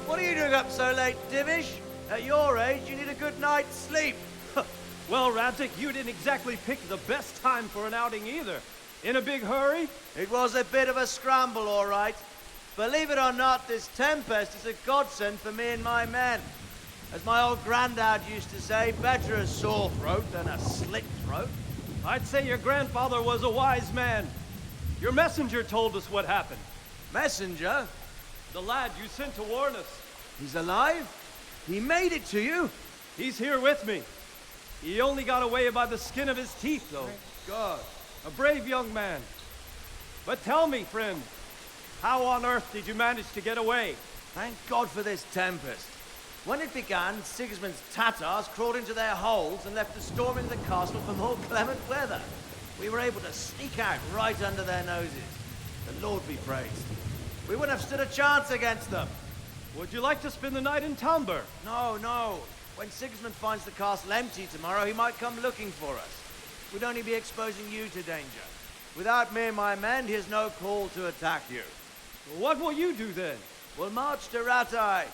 W: What are you doing up so late, Divish? At your age, you need a good night's sleep.
F: Well, Radzig, you didn't exactly pick the best time for an outing either. In a big hurry?
W: It was a bit of a scramble, all right. Believe it or not, this tempest is a godsend for me and my men. As my old granddad used to say, better a sore throat than a slit throat.
F: I'd say your grandfather was a wise man. Your messenger told us what happened.
W: Messenger?
F: The lad you sent to warn us.
W: He's alive? He made it to you?
F: He's here with me. He only got away by the skin of his teeth, though.
W: Thank God.
F: A brave young man. But tell me, friend, how on earth did you manage to get away?
W: Thank God for this tempest. When it began, Sigismund's Tatars crawled into their holes and left the storm in the castle for more clement weather. We were able to sneak out right under their noses. The Lord be praised. We wouldn't have stood a chance against them.
F: Would you like to spend the night in Talmber?
W: No, no. When Sigismund finds the castle empty tomorrow, he might come looking for us. We'd only be exposing you to danger. Without me and my men, he has no call to attack you.
F: What will you do then?
W: We'll march to Rattay.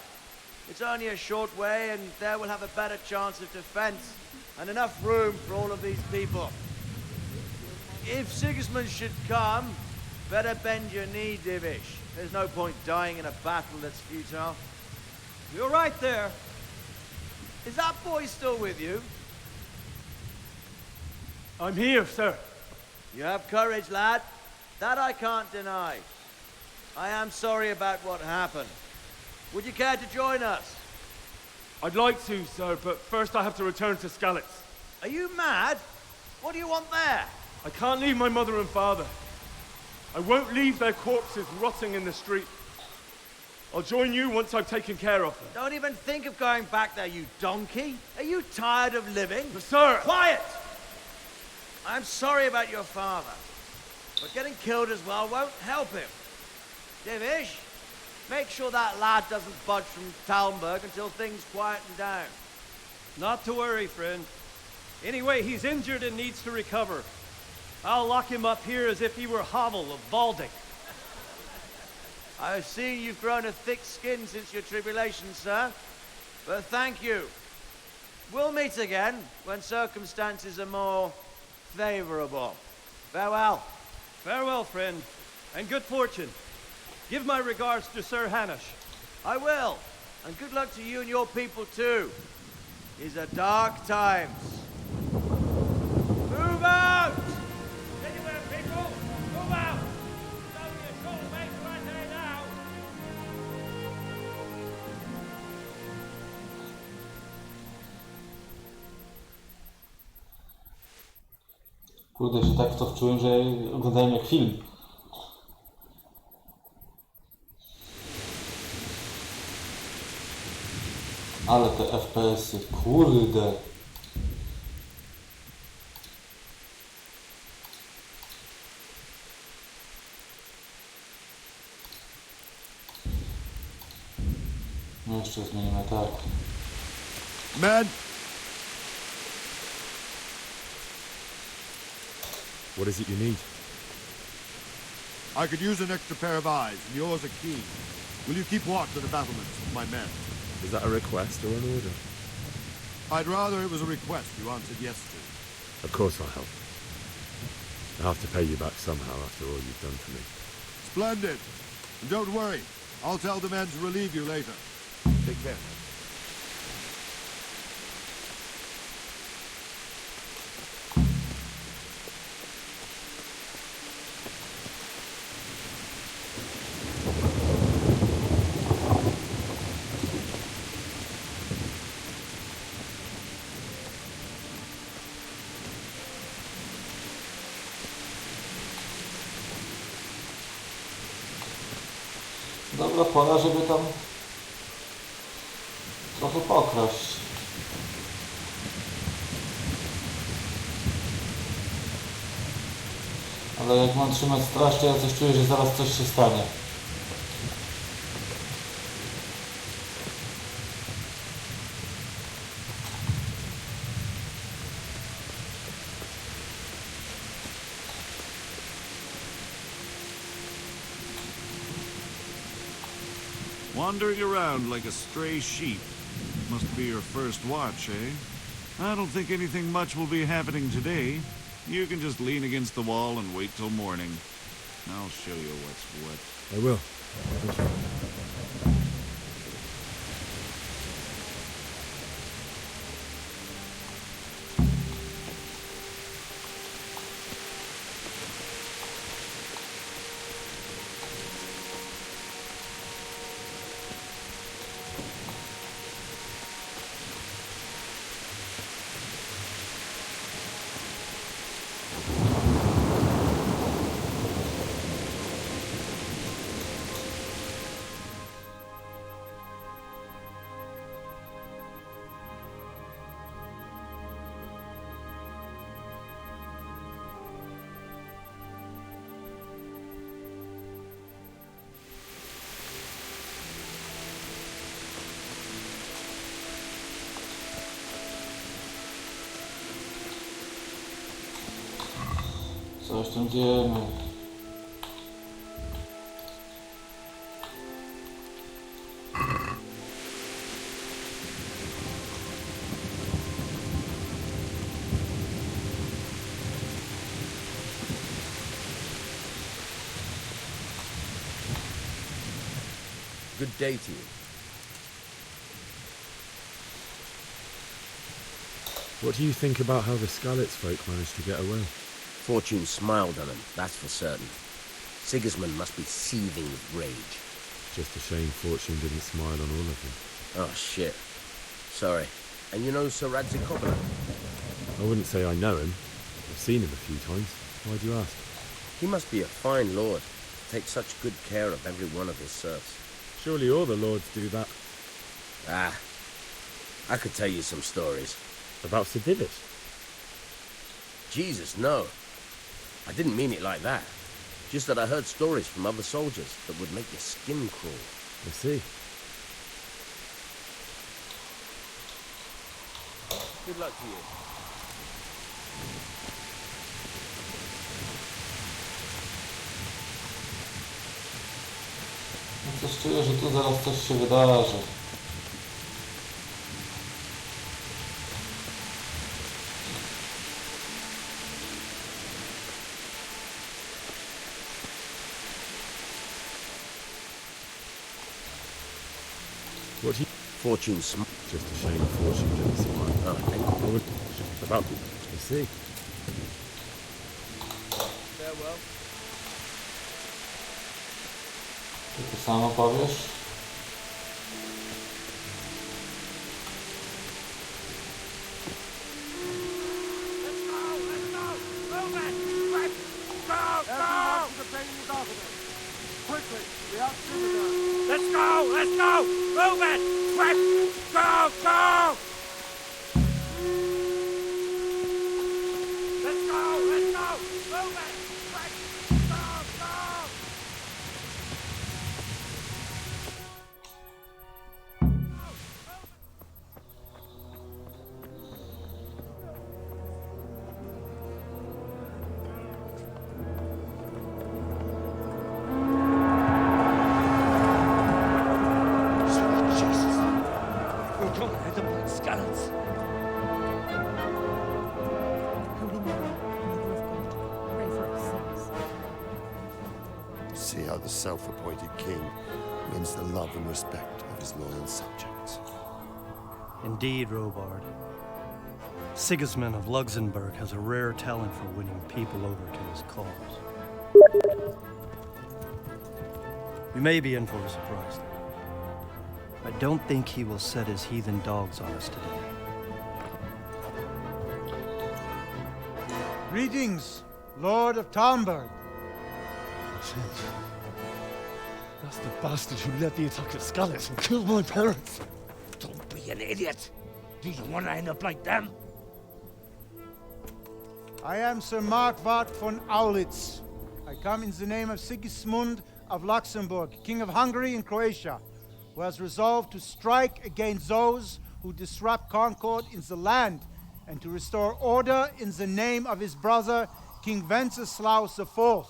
W: It's only a short way, and there we'll have a better chance of defense, and enough room for all of these people. If Sigismund should come, better bend your knee, Divish. There's no point dying in a battle that's futile.
F: You're right there.
W: Is that boy still with you?
F: I'm here, sir.
W: You have courage, lad. That I can't deny. I am sorry about what happened. Would you care to join us?
F: I'd like to, sir, but first I have to return to Skalitz.
W: Are you mad? What do you want there?
F: I can't leave my mother and father. I won't leave their corpses rotting in the street. I'll join you once I've taken care of them.
W: Don't even think of going back there, you donkey. Are you tired of living?
F: But sir!
W: Quiet! I'm sorry about your father, but getting killed as well won't help him. Divish, make sure that lad doesn't budge from Talmberg until things quieten down.
F: Not to worry, friend. Anyway, he's injured and needs to recover. I'll lock him up here as if he were Havel of Balding.
W: I see you've grown a thick skin since your tribulation, sir. But thank you. We'll meet again when circumstances are more favorable. Farewell.
F: Farewell, friend, and good fortune. Give my regards to Sir Hanush.
W: I will. And good luck to you and your people, too. These are dark times. Move out!
F: Anywhere, people! Move out! It's only a short way to Rattay now!
A: Kurde, się tak w to wczułem, że oglądałem jak film. Ale te FPS-y, kurde. No jeszcze zmienimy tak.
U: Men!
G: What is it you need?
U: I could use an extra pair of eyes, and yours are keen. Will you keep watch of the battlements with my men?
G: Is that a request or an order?
U: I'd rather it was a request you answered yes to.
G: Of course I'll help. I have to pay you back somehow after all you've done for me.
U: Splendid! And don't worry, I'll tell the men to relieve you later. Take care.
A: Dobra pora, żeby tam trochę pokraść. Ale jak mam trzymać straż, to ja coś czuję, że zaraz coś się stanie.
L: Wandering around like a stray sheep. Must be your first watch, eh? I don't think anything much will be happening today. You can just lean against the wall and wait till morning. I'll show you what's what.
G: I will. Thank you.
A: Coś tam wiemy.
E: Good day to you.
G: What do you think about how the Skalitz folk managed to get away?
E: Fortune smiled on him, that's for certain. Sigismund must be seething with rage.
G: Just a shame Fortune didn't smile on all of them.
E: Oh, shit. Sorry. And you know Sir Radzig Kobyla?
G: I wouldn't say I know him. I've seen him a few times. Why do you ask?
E: He must be a fine lord. Takes such good care of every one of his serfs.
G: Surely all the lords do that.
E: Ah, I could tell you some stories.
G: About Sir Divish?
E: Jesus, no. I didn't mean it like that. Just that I heard stories from other soldiers that would make your skin crawl.
G: I see.
E: Good luck to you.
A: Coś czuję, że tu zaraz coś się wydarzy.
G: What do you...
E: Fortune smiled.
G: Just a shame Fortune didn't smile.
E: Oh, thank you.
G: I would... About... I see.
E: Farewell.
A: Ty to samo powiesz?
M: Quickly, we have Citadel.
R: Let's go! Let's go! Move it! Quick! Go! Go! Let's go! Let's go! Move it! Quick! Go! Go!
N: See how the self-appointed king wins the love and respect of his loyal subjects.
D: Indeed, Robard. Sigismund of Luxembourg has a rare talent for winning people over to his cause. We may be in for a surprise. I don't think he will set his heathen dogs on us today.
S: Greetings, Lord of Talmberg.
V: That's the bastard who led the attack at Skalitz and killed my parents.
R: Don't be an idiot. Do you want to end up like them?
S: I am Sir Markwart von Aulitz. I come in the name of Sigismund of Luxembourg, King of Hungary and Croatia, who has resolved to strike against those who disrupt concord in the land and to restore order in the name of his brother, King Wenceslaus IV.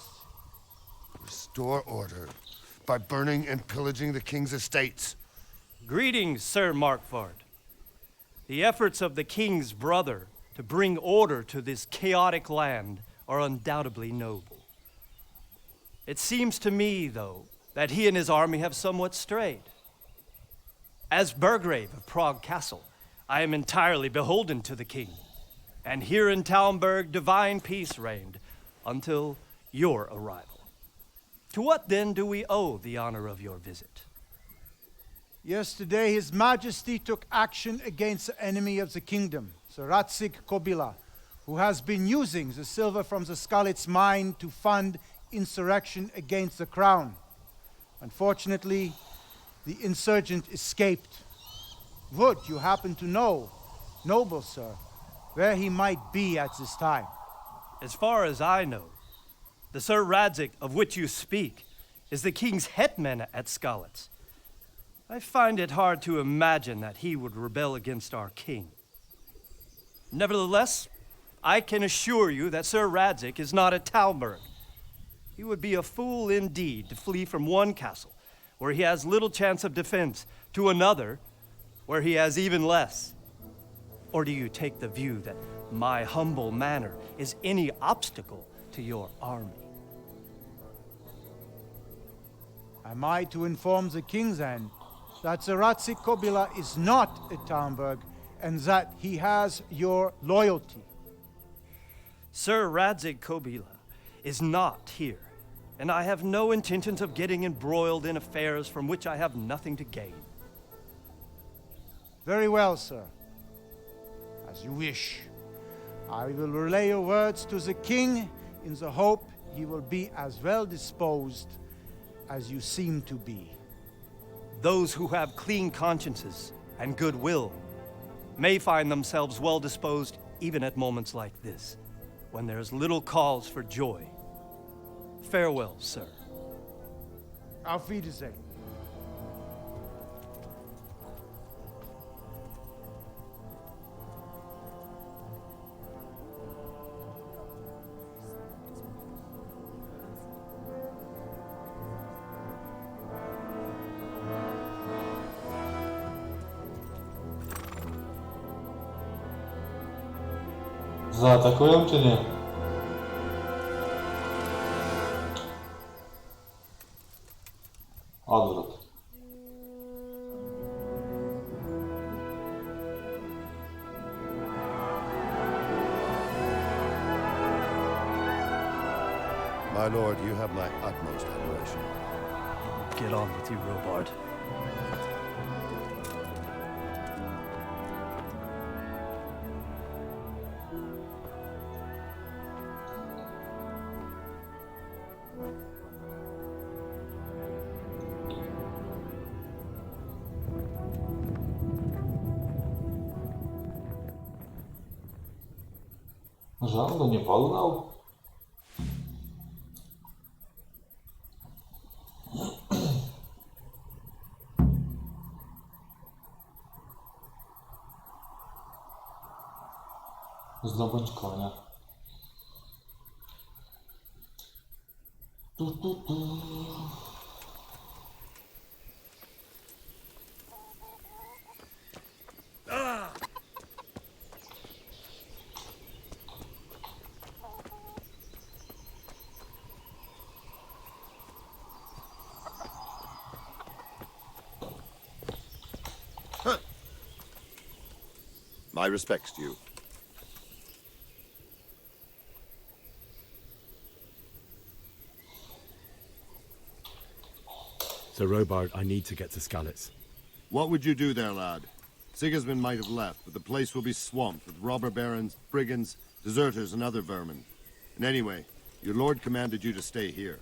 N: Restore order by burning and pillaging the king's estates.
D: Greetings, Sir Markwart. The efforts of the king's brother to bring order to this chaotic land are undoubtedly noble. It seems to me, though, that he and his army have somewhat strayed. As Burgrave of Prague Castle, I am entirely beholden to the king. And here in Talmberg, divine peace reigned until your arrival. To what then do we owe the honor of your visit?
S: Yesterday, His Majesty took action against the enemy of the kingdom, Sir Radzig Kobyla, who has been using the silver from the Skalitz mine to fund insurrection against the crown. Unfortunately, the insurgent escaped. Would you happen to know, noble sir, where he might be at this time?
D: As far as I know, the Sir Radzig of which you speak is the king's hetman at Skalitz. I find it hard to imagine that he would rebel against our king. Nevertheless, I can assure you that Sir Radzig is not at Talmberg. He would be a fool indeed to flee from one castle, where he has little chance of defense, to another, where he has even less. Or do you take the view that my humble manor is any obstacle to your army?
S: Am I to inform the king then that Sir Radzig Kobyla is not at Talmberg and that he has your loyalty?
D: Sir Radzig Kobyla is not here, and I have no intentions of getting embroiled in affairs from which I have nothing to gain.
S: Very well, sir. As you wish. I will relay your words to the king in the hope he will be as well disposed as you seem to be.
D: Those who have clean consciences and goodwill may find themselves well disposed even at moments like this, when there's little cause for joy. Farewell, sir.
S: Auf Wiedersehen.
A: Zaatakują czy nie? Odwrót.
N: My lord, you have my utmost admiration.
D: Get on with you, Robard.
A: Że on go nie poznał? Zdobądź konia. Tu.
N: My respects to you.
G: Sir Robard, I need to get to Skalitz.
U: What would you do there, lad? Sigismund might have left, but the place will be swamped with robber barons, brigands, deserters, and other vermin. And anyway, your lord commanded you to stay here.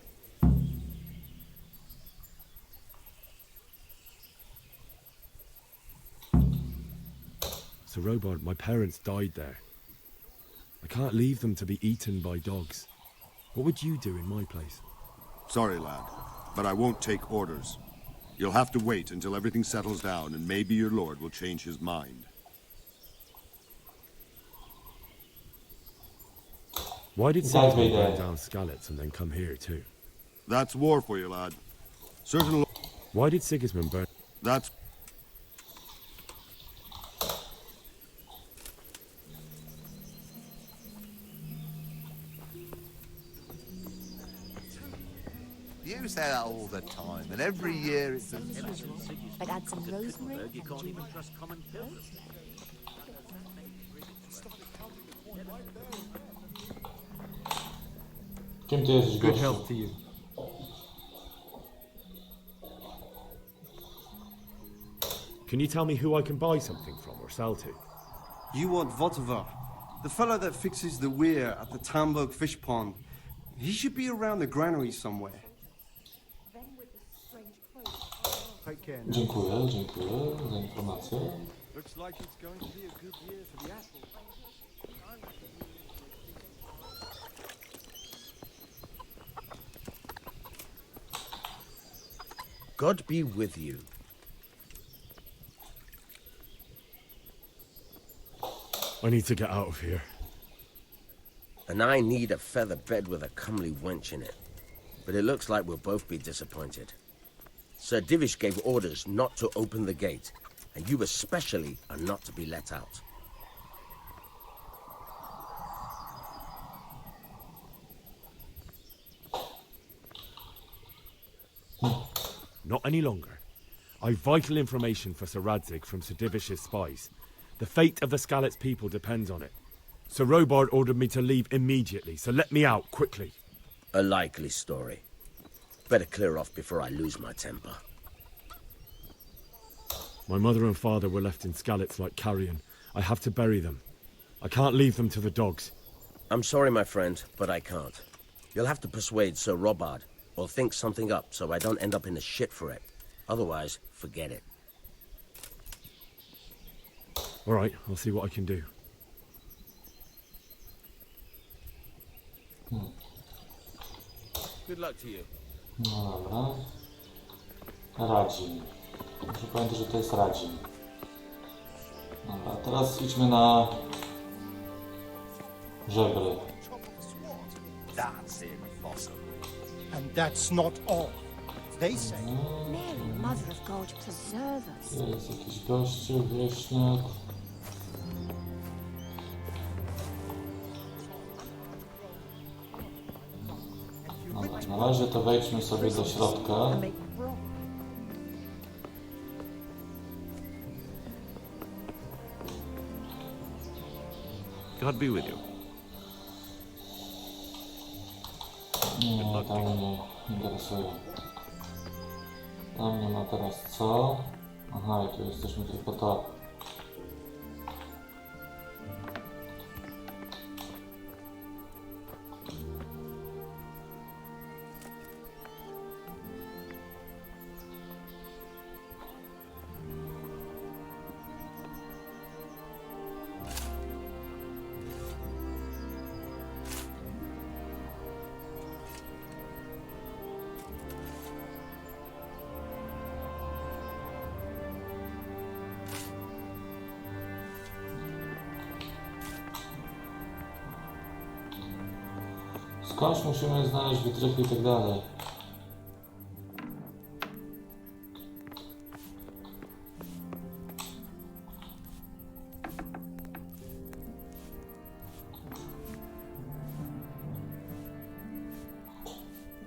G: Sir Robard, my parents died there. I can't leave them to be eaten by dogs. What would you do in my place?
U: Sorry, lad, but I won't take orders. You'll have to wait until everything settles down, and maybe your lord will change his mind.
G: Why did Sigismund burn down Skalitz and then come here too?
U: That's war for you, lad. Certain...
G: Why did Sigismund burn...
U: That's...
I: You say that all the time, and every year it's a...
J: But add some rosemary.
F: You can't even trust common pilgrims.
A: Kim ty jesteś,
G: Good
A: gościu?
G: health to you. Can you tell me who I can buy something from or sell to?
T: You want Votovar, the fellow that fixes the weir at the Tamburg fish pond. He should be around the granary somewhere.
A: Dziękuję za informację.
F: Looks like it's going to be a good year for the apple.
H: God be with you.
G: I need to get out of here.
E: And I need a feather bed with a comely wench in it. But it looks like we'll both be disappointed. Sir Divish gave orders not to open the gate, and you especially are not to be let out.
G: Not any longer. I've vital information for Sir Radzig from Sir Divish's spies. The fate of the Skalitz people depends on it. Sir Robard ordered me to leave immediately, so let me out, quickly.
E: A likely story. Better clear off before I lose my temper.
G: My mother and father were left in Skalitz like carrion. I have to bury them. I can't leave them to the dogs.
E: I'm sorry, my friend, but I can't. You'll have to persuade Sir Robard, or think something up so I don't end up in the shit for it. Otherwise, forget it.
G: All right, I'll see what I can do.
E: Good luck to you.
A: No dobra. Radzin. Muszę pamiętać, że to jest Radzin. Dobra, teraz idźmy na żebry.
O: That's impossible. And that's not all. They say...
J: Mary, Mother of God, preserve us.
A: Tu jest jakiś gościu, wieśniak. Dobra, na razie to wejdźmy sobie do środka.
L: God be with you.
A: Nie, tam mnie interesuje. Tam nie ma teraz co. Aha, i tu jesteśmy tylko to. Skądś musimy znaleźć wytrychy i tak dalej.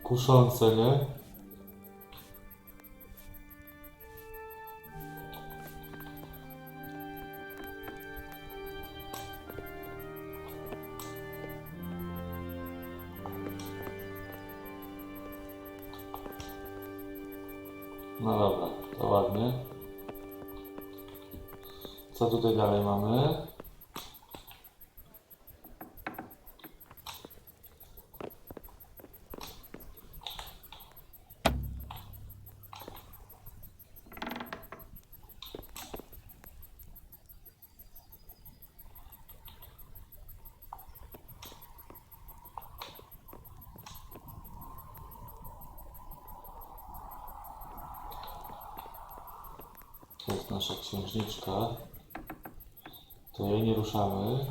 A: Kuszące, nie? No dobra, to ładnie. Co tutaj dalej mamy? To jest nasza księżniczka. To jej nie ruszamy.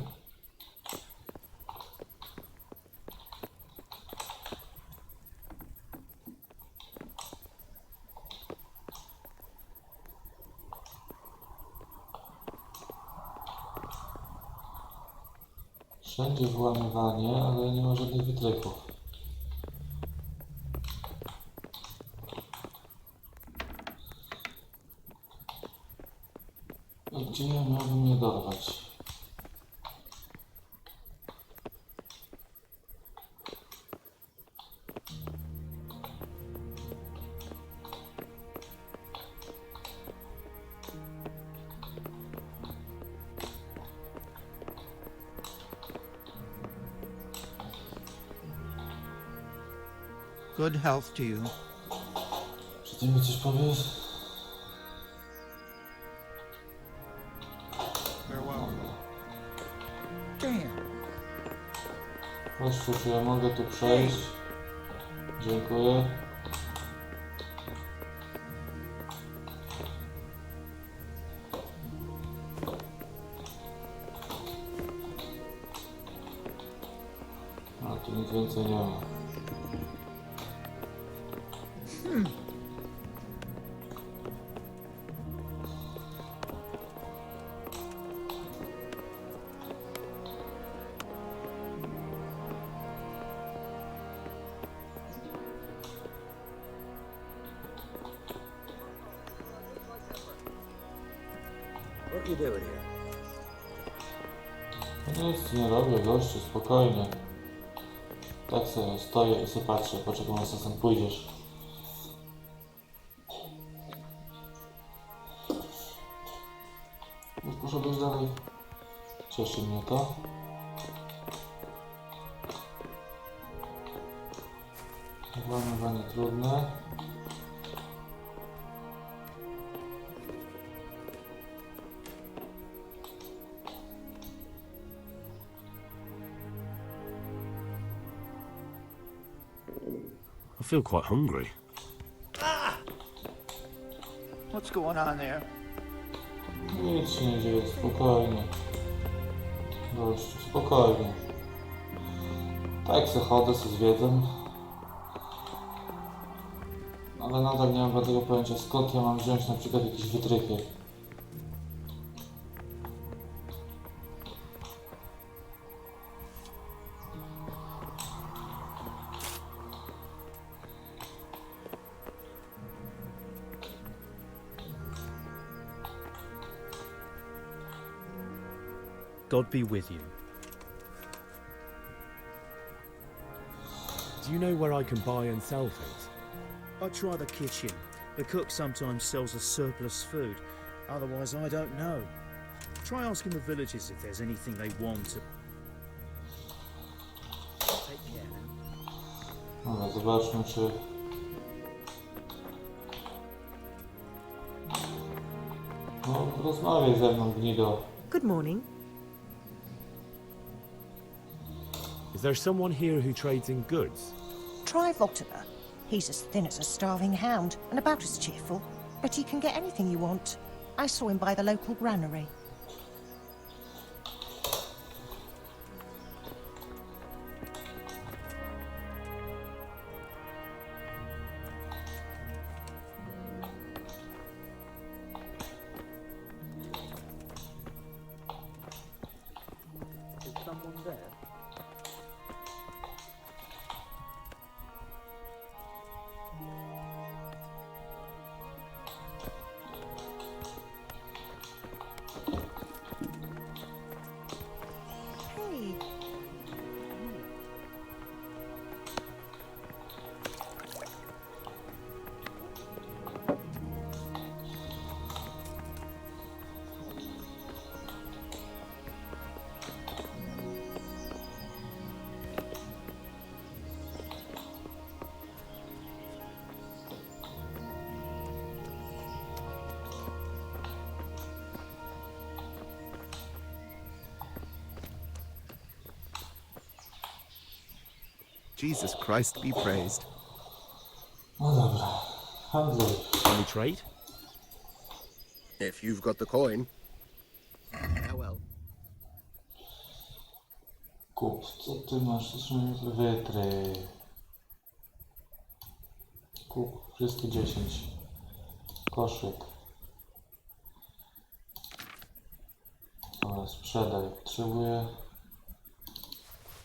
A: Wszędzie włamywanie, ale nie ma żadnych wytrychów. Gdzie ja miałbym je dorwać?
O: Good health to you.
A: Czy ty mi coś powiesz? Proszę, czy ja mogę tu przejść? Dziękuję. Tu nic więcej nie ma.
H: What are you doing here?
A: Nic nie robię, gościu, spokojnie. Tak sobie stoję i sobie patrzę, poczekam aż czasem pójdziesz. Już proszę być dalej. Cieszy mnie to. Włamywanie trudne.
G: I feel quite hungry.
O: What's going on there?
A: Nic się nie dzieje, spokojnie. Gościu, spokojnie. Tak se chodzę, se zwiedzam. Ale nadal nie mam żadnego pojęcia, skąd ja mam wziąć na przykład jakieś wytrychy.
B: God be with you.
G: Do you know where I can buy and sell things?
B: I try the kitchen. The cook sometimes sells us surplus food. Otherwise, I don't know. Try asking the villagers if there's anything they want to... Take care now.
A: Dobra, zobaczmy czy... No, rozmawiaj ze mną, gnido.
C: Good morning.
G: Is there someone here who trades in goods?
C: Try Voltimer. He's as thin as a starving hound and about as cheerful, but he can get anything you want. I saw him by the local granary.
B: Is someone there?
C: Hey.
I: Jesus Christ be praised.
A: No dobra, handluj.
G: Can we trade?
U: If you've got the coin.
I: Oh well.
A: Kup, co ty masz? To są wytry. Kup, wszystkie 10. Koszyk. Dobra, sprzedaj. Potrzebuję...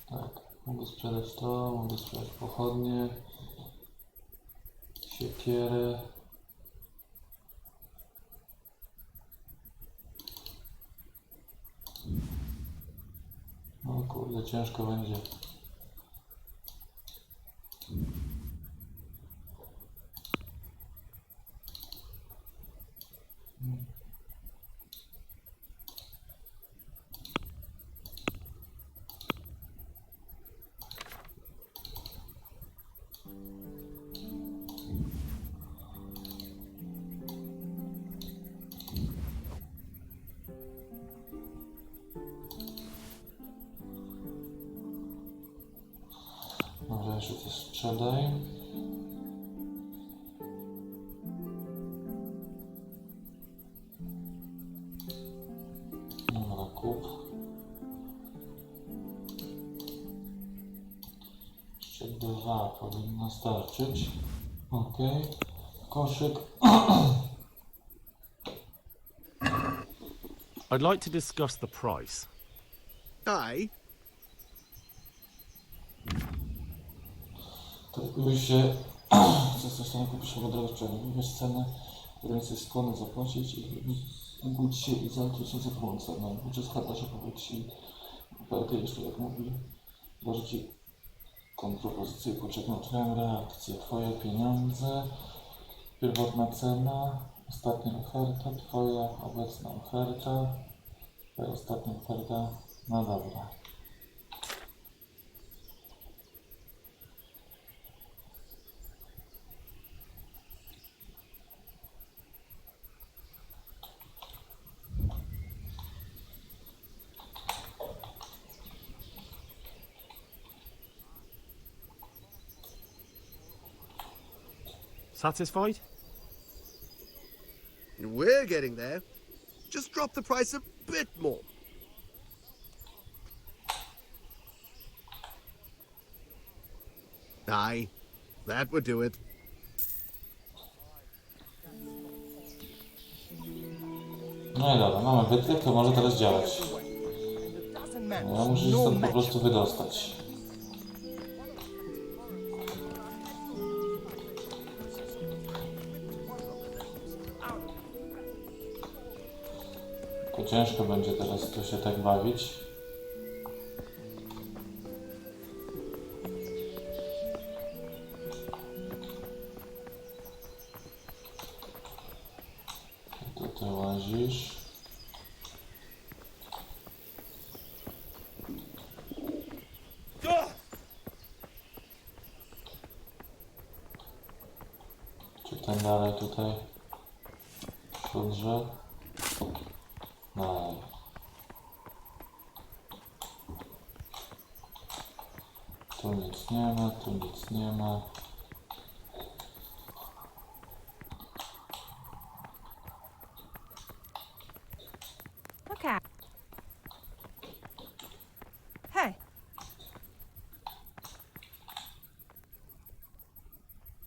A: Tak. Mogę sprzedać to, mogę sprzedać pochodnie, siekierę. No kurde, ciężko będzie. Może jeszcze coś sprzedaj. Dobra, kup. 2 powinno starczyć. Ok. Koszyk.
G: I'd like to discuss the price.
N: Aye.
A: Targuj się. Coś tam kupisz po drodze sprzętu. Wybierz cenę, którą jesteś skłonny zapłacić i budź się i zainteresuj się zatrudnią cenę. Budżet skarba się powie ci oferty, jeszcze jak mówi. Złoży ci kontrpropozycję i poczekaj na twoją reakcję. Twoje pieniądze, pierwotna cena, ostatnia oferta, twoja obecna oferta, twoja ostatnia oferta. No dobra.
G: Satisfied?
N: We're getting there. Just drop the price a bit more. Aye, that would do it.
A: No i dobra, mamy wytrych, to może teraz działać. Ja muszę się stąd po prostu wydostać. To ciężko będzie teraz tu się tak bawić. Tu ty łazisz. Czy ten dalej tutaj szudrze? No. Tu nic nie ma, tu nic nie ma.
K: Okay. Hey.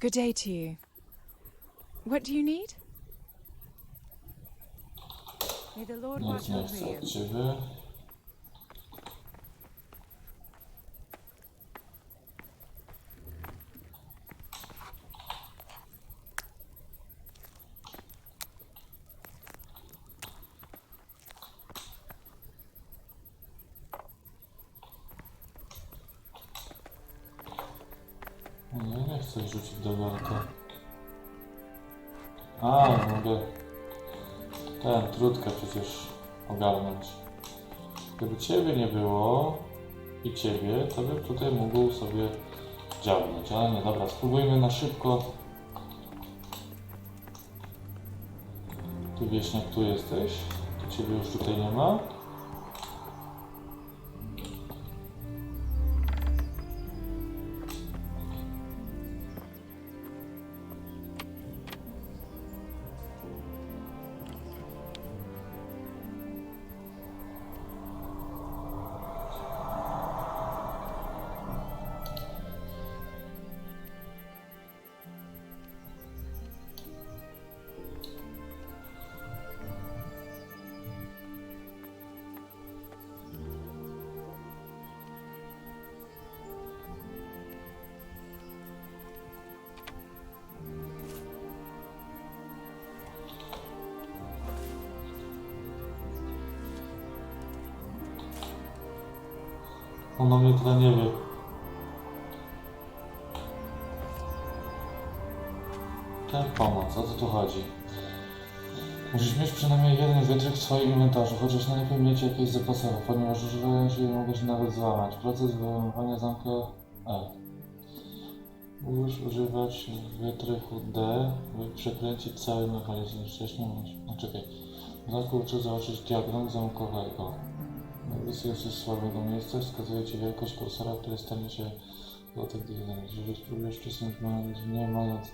K: Good day to you. What do you need? May the Lord watch
A: Nic nie
K: over
A: chcę
K: you.
A: od ciebie. Nie chcę rzucić do warto. A, mogę ten trudkę przecież ogarnąć. Gdyby ciebie nie było i ciebie, to bym tutaj mógł sobie działać, ale nie, dobra, spróbujmy na szybko. Ty wieśniak, tu jesteś? To ciebie już tutaj nie ma? Ona mnie tutaj nie wie. Tak, pomoc, o co tu chodzi? Musisz mieć przynajmniej jeden wytrych w swoim inwentarzu, chociaż najlepiej mieć jakieś zapasowe, ponieważ używają się i mogą się nawet złamać. Proces wyłamywania zamka E. Musisz używać wytrychu D, by przekręcić cały mechanizm. Wcześniej czekaj. W zamku trzeba zobaczyć diagram zamkowego. Edycja jest słabego miejsca, wskazuje ci wielkość kursora, który stanie się plotek diagram. Jeżeli spróbujesz przesunąć mechanizm nie mając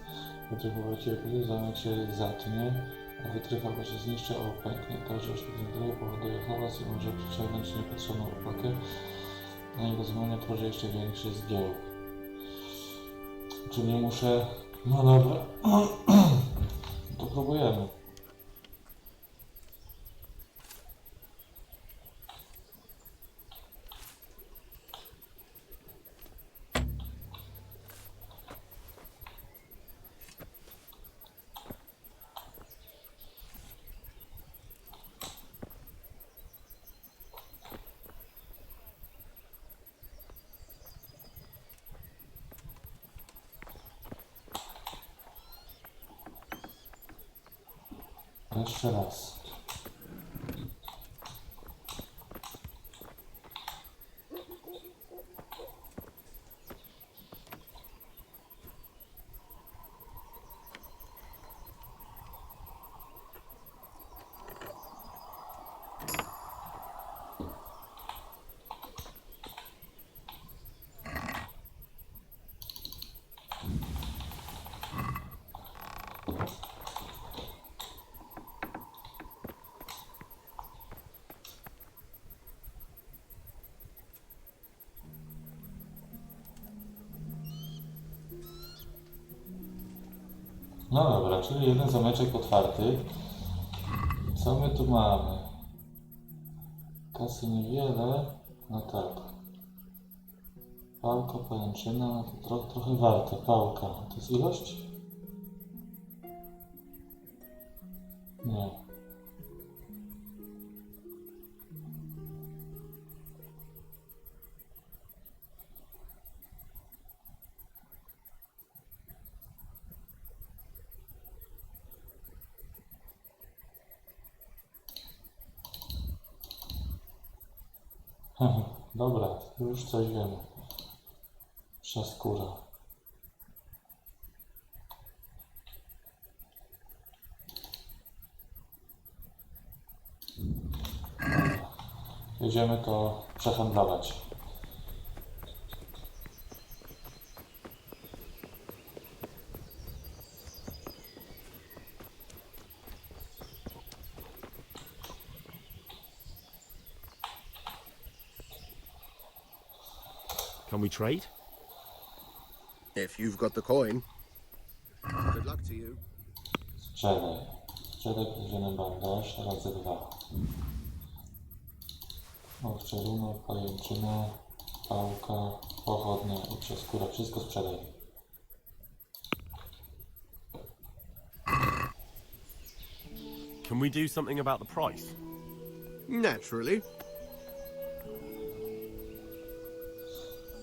A: wytrychować jego, zamek się zatnie, a wytrych albo się zniszczy, albo pęknie. Każdy oświetlenie powoduje hałas i może przyciągnąć niepotrzebną uwagę. Na jego zmianę tworzy jeszcze większy zgiełk. Czy nie muszę... No dobra. To próbujemy. Jeszcze raz. No dobra, czyli jeden zameczek otwarty. Co my tu mamy? Kasy niewiele. No tak. Pałka, pajęczyna, no to trochę warte. Pałka. To jest ilość? Nie. Dobra, już coś wiemy. Psia skóra. Jedziemy to przehandlować.
G: Can we trade?
E: If you've got the coin. Good luck to you.
A: Sprzedaj. Sprzedaj podzielny bandaż razy 2. Owczerunek, pajęczyna, pałka, pochodnia i psia skóra. Wszystko sprzedaj.
F: Can we do something about the price?
E: Naturally.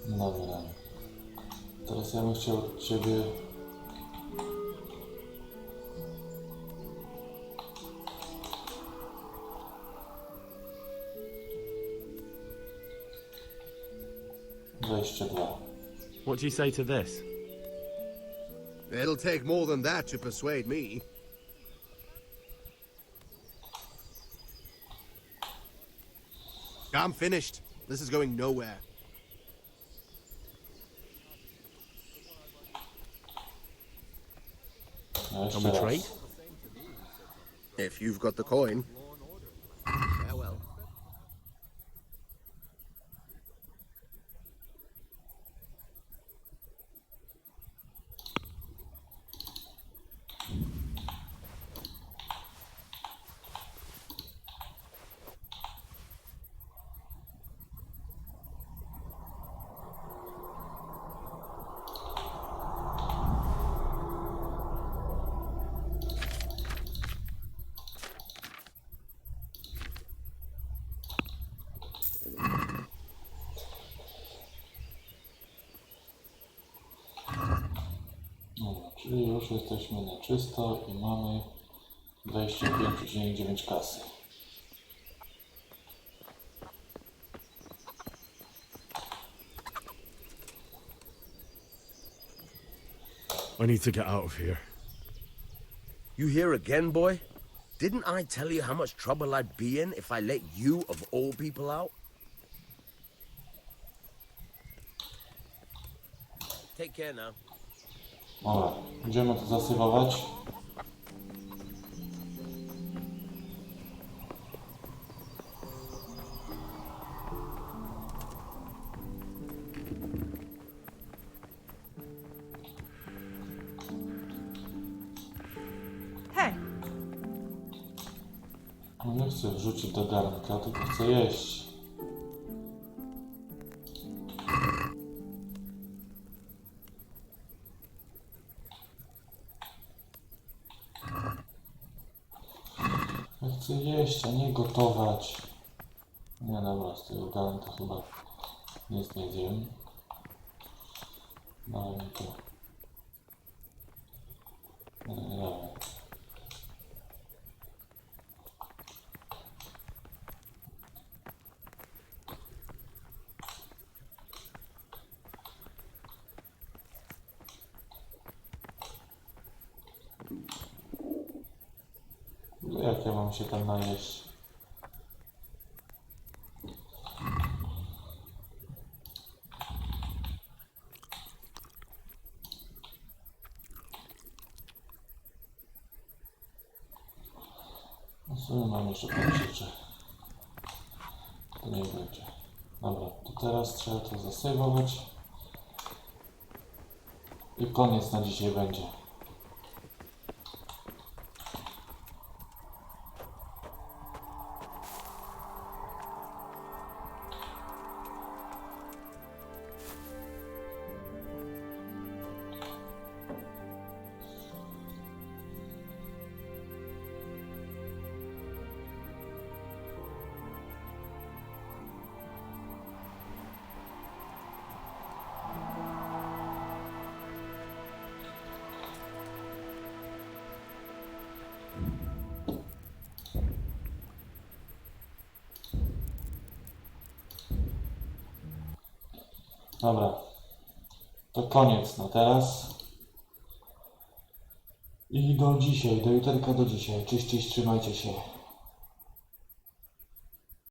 A: Dobra. Teraz ja bym chciał od Ciebie...
G: What do you say to this?
E: It'll take more than that to persuade me. I'm finished. This is going nowhere.
G: Can we trade?
E: If you've got the coin. Farewell.
A: Dobra, czyli już jesteśmy na czysto i mamy 25,9 kasy.
G: I need to get out of here.
E: You here again, boy? Didn't I tell you how much trouble I'd be in if I let you, of all people, out? Take care now.
A: Dobra, będziemy to zasypować. Chcę wrzucić do garnka, tylko chcę jeść. Ja chcę jeść, a nie gotować. Nie, dobra, z tego garnka chyba nic nie zjem. Daj mi to. Nie. Jak ja mam się tam najeść? No sobie mam jeszcze parę rzeczy. To nie będzie. Dobra, to teraz trzeba to zasejwować. I koniec na dzisiaj będzie. Dobra, to koniec na teraz. I do dzisiaj, do jutrka do dzisiaj. Cześć, trzymajcie się.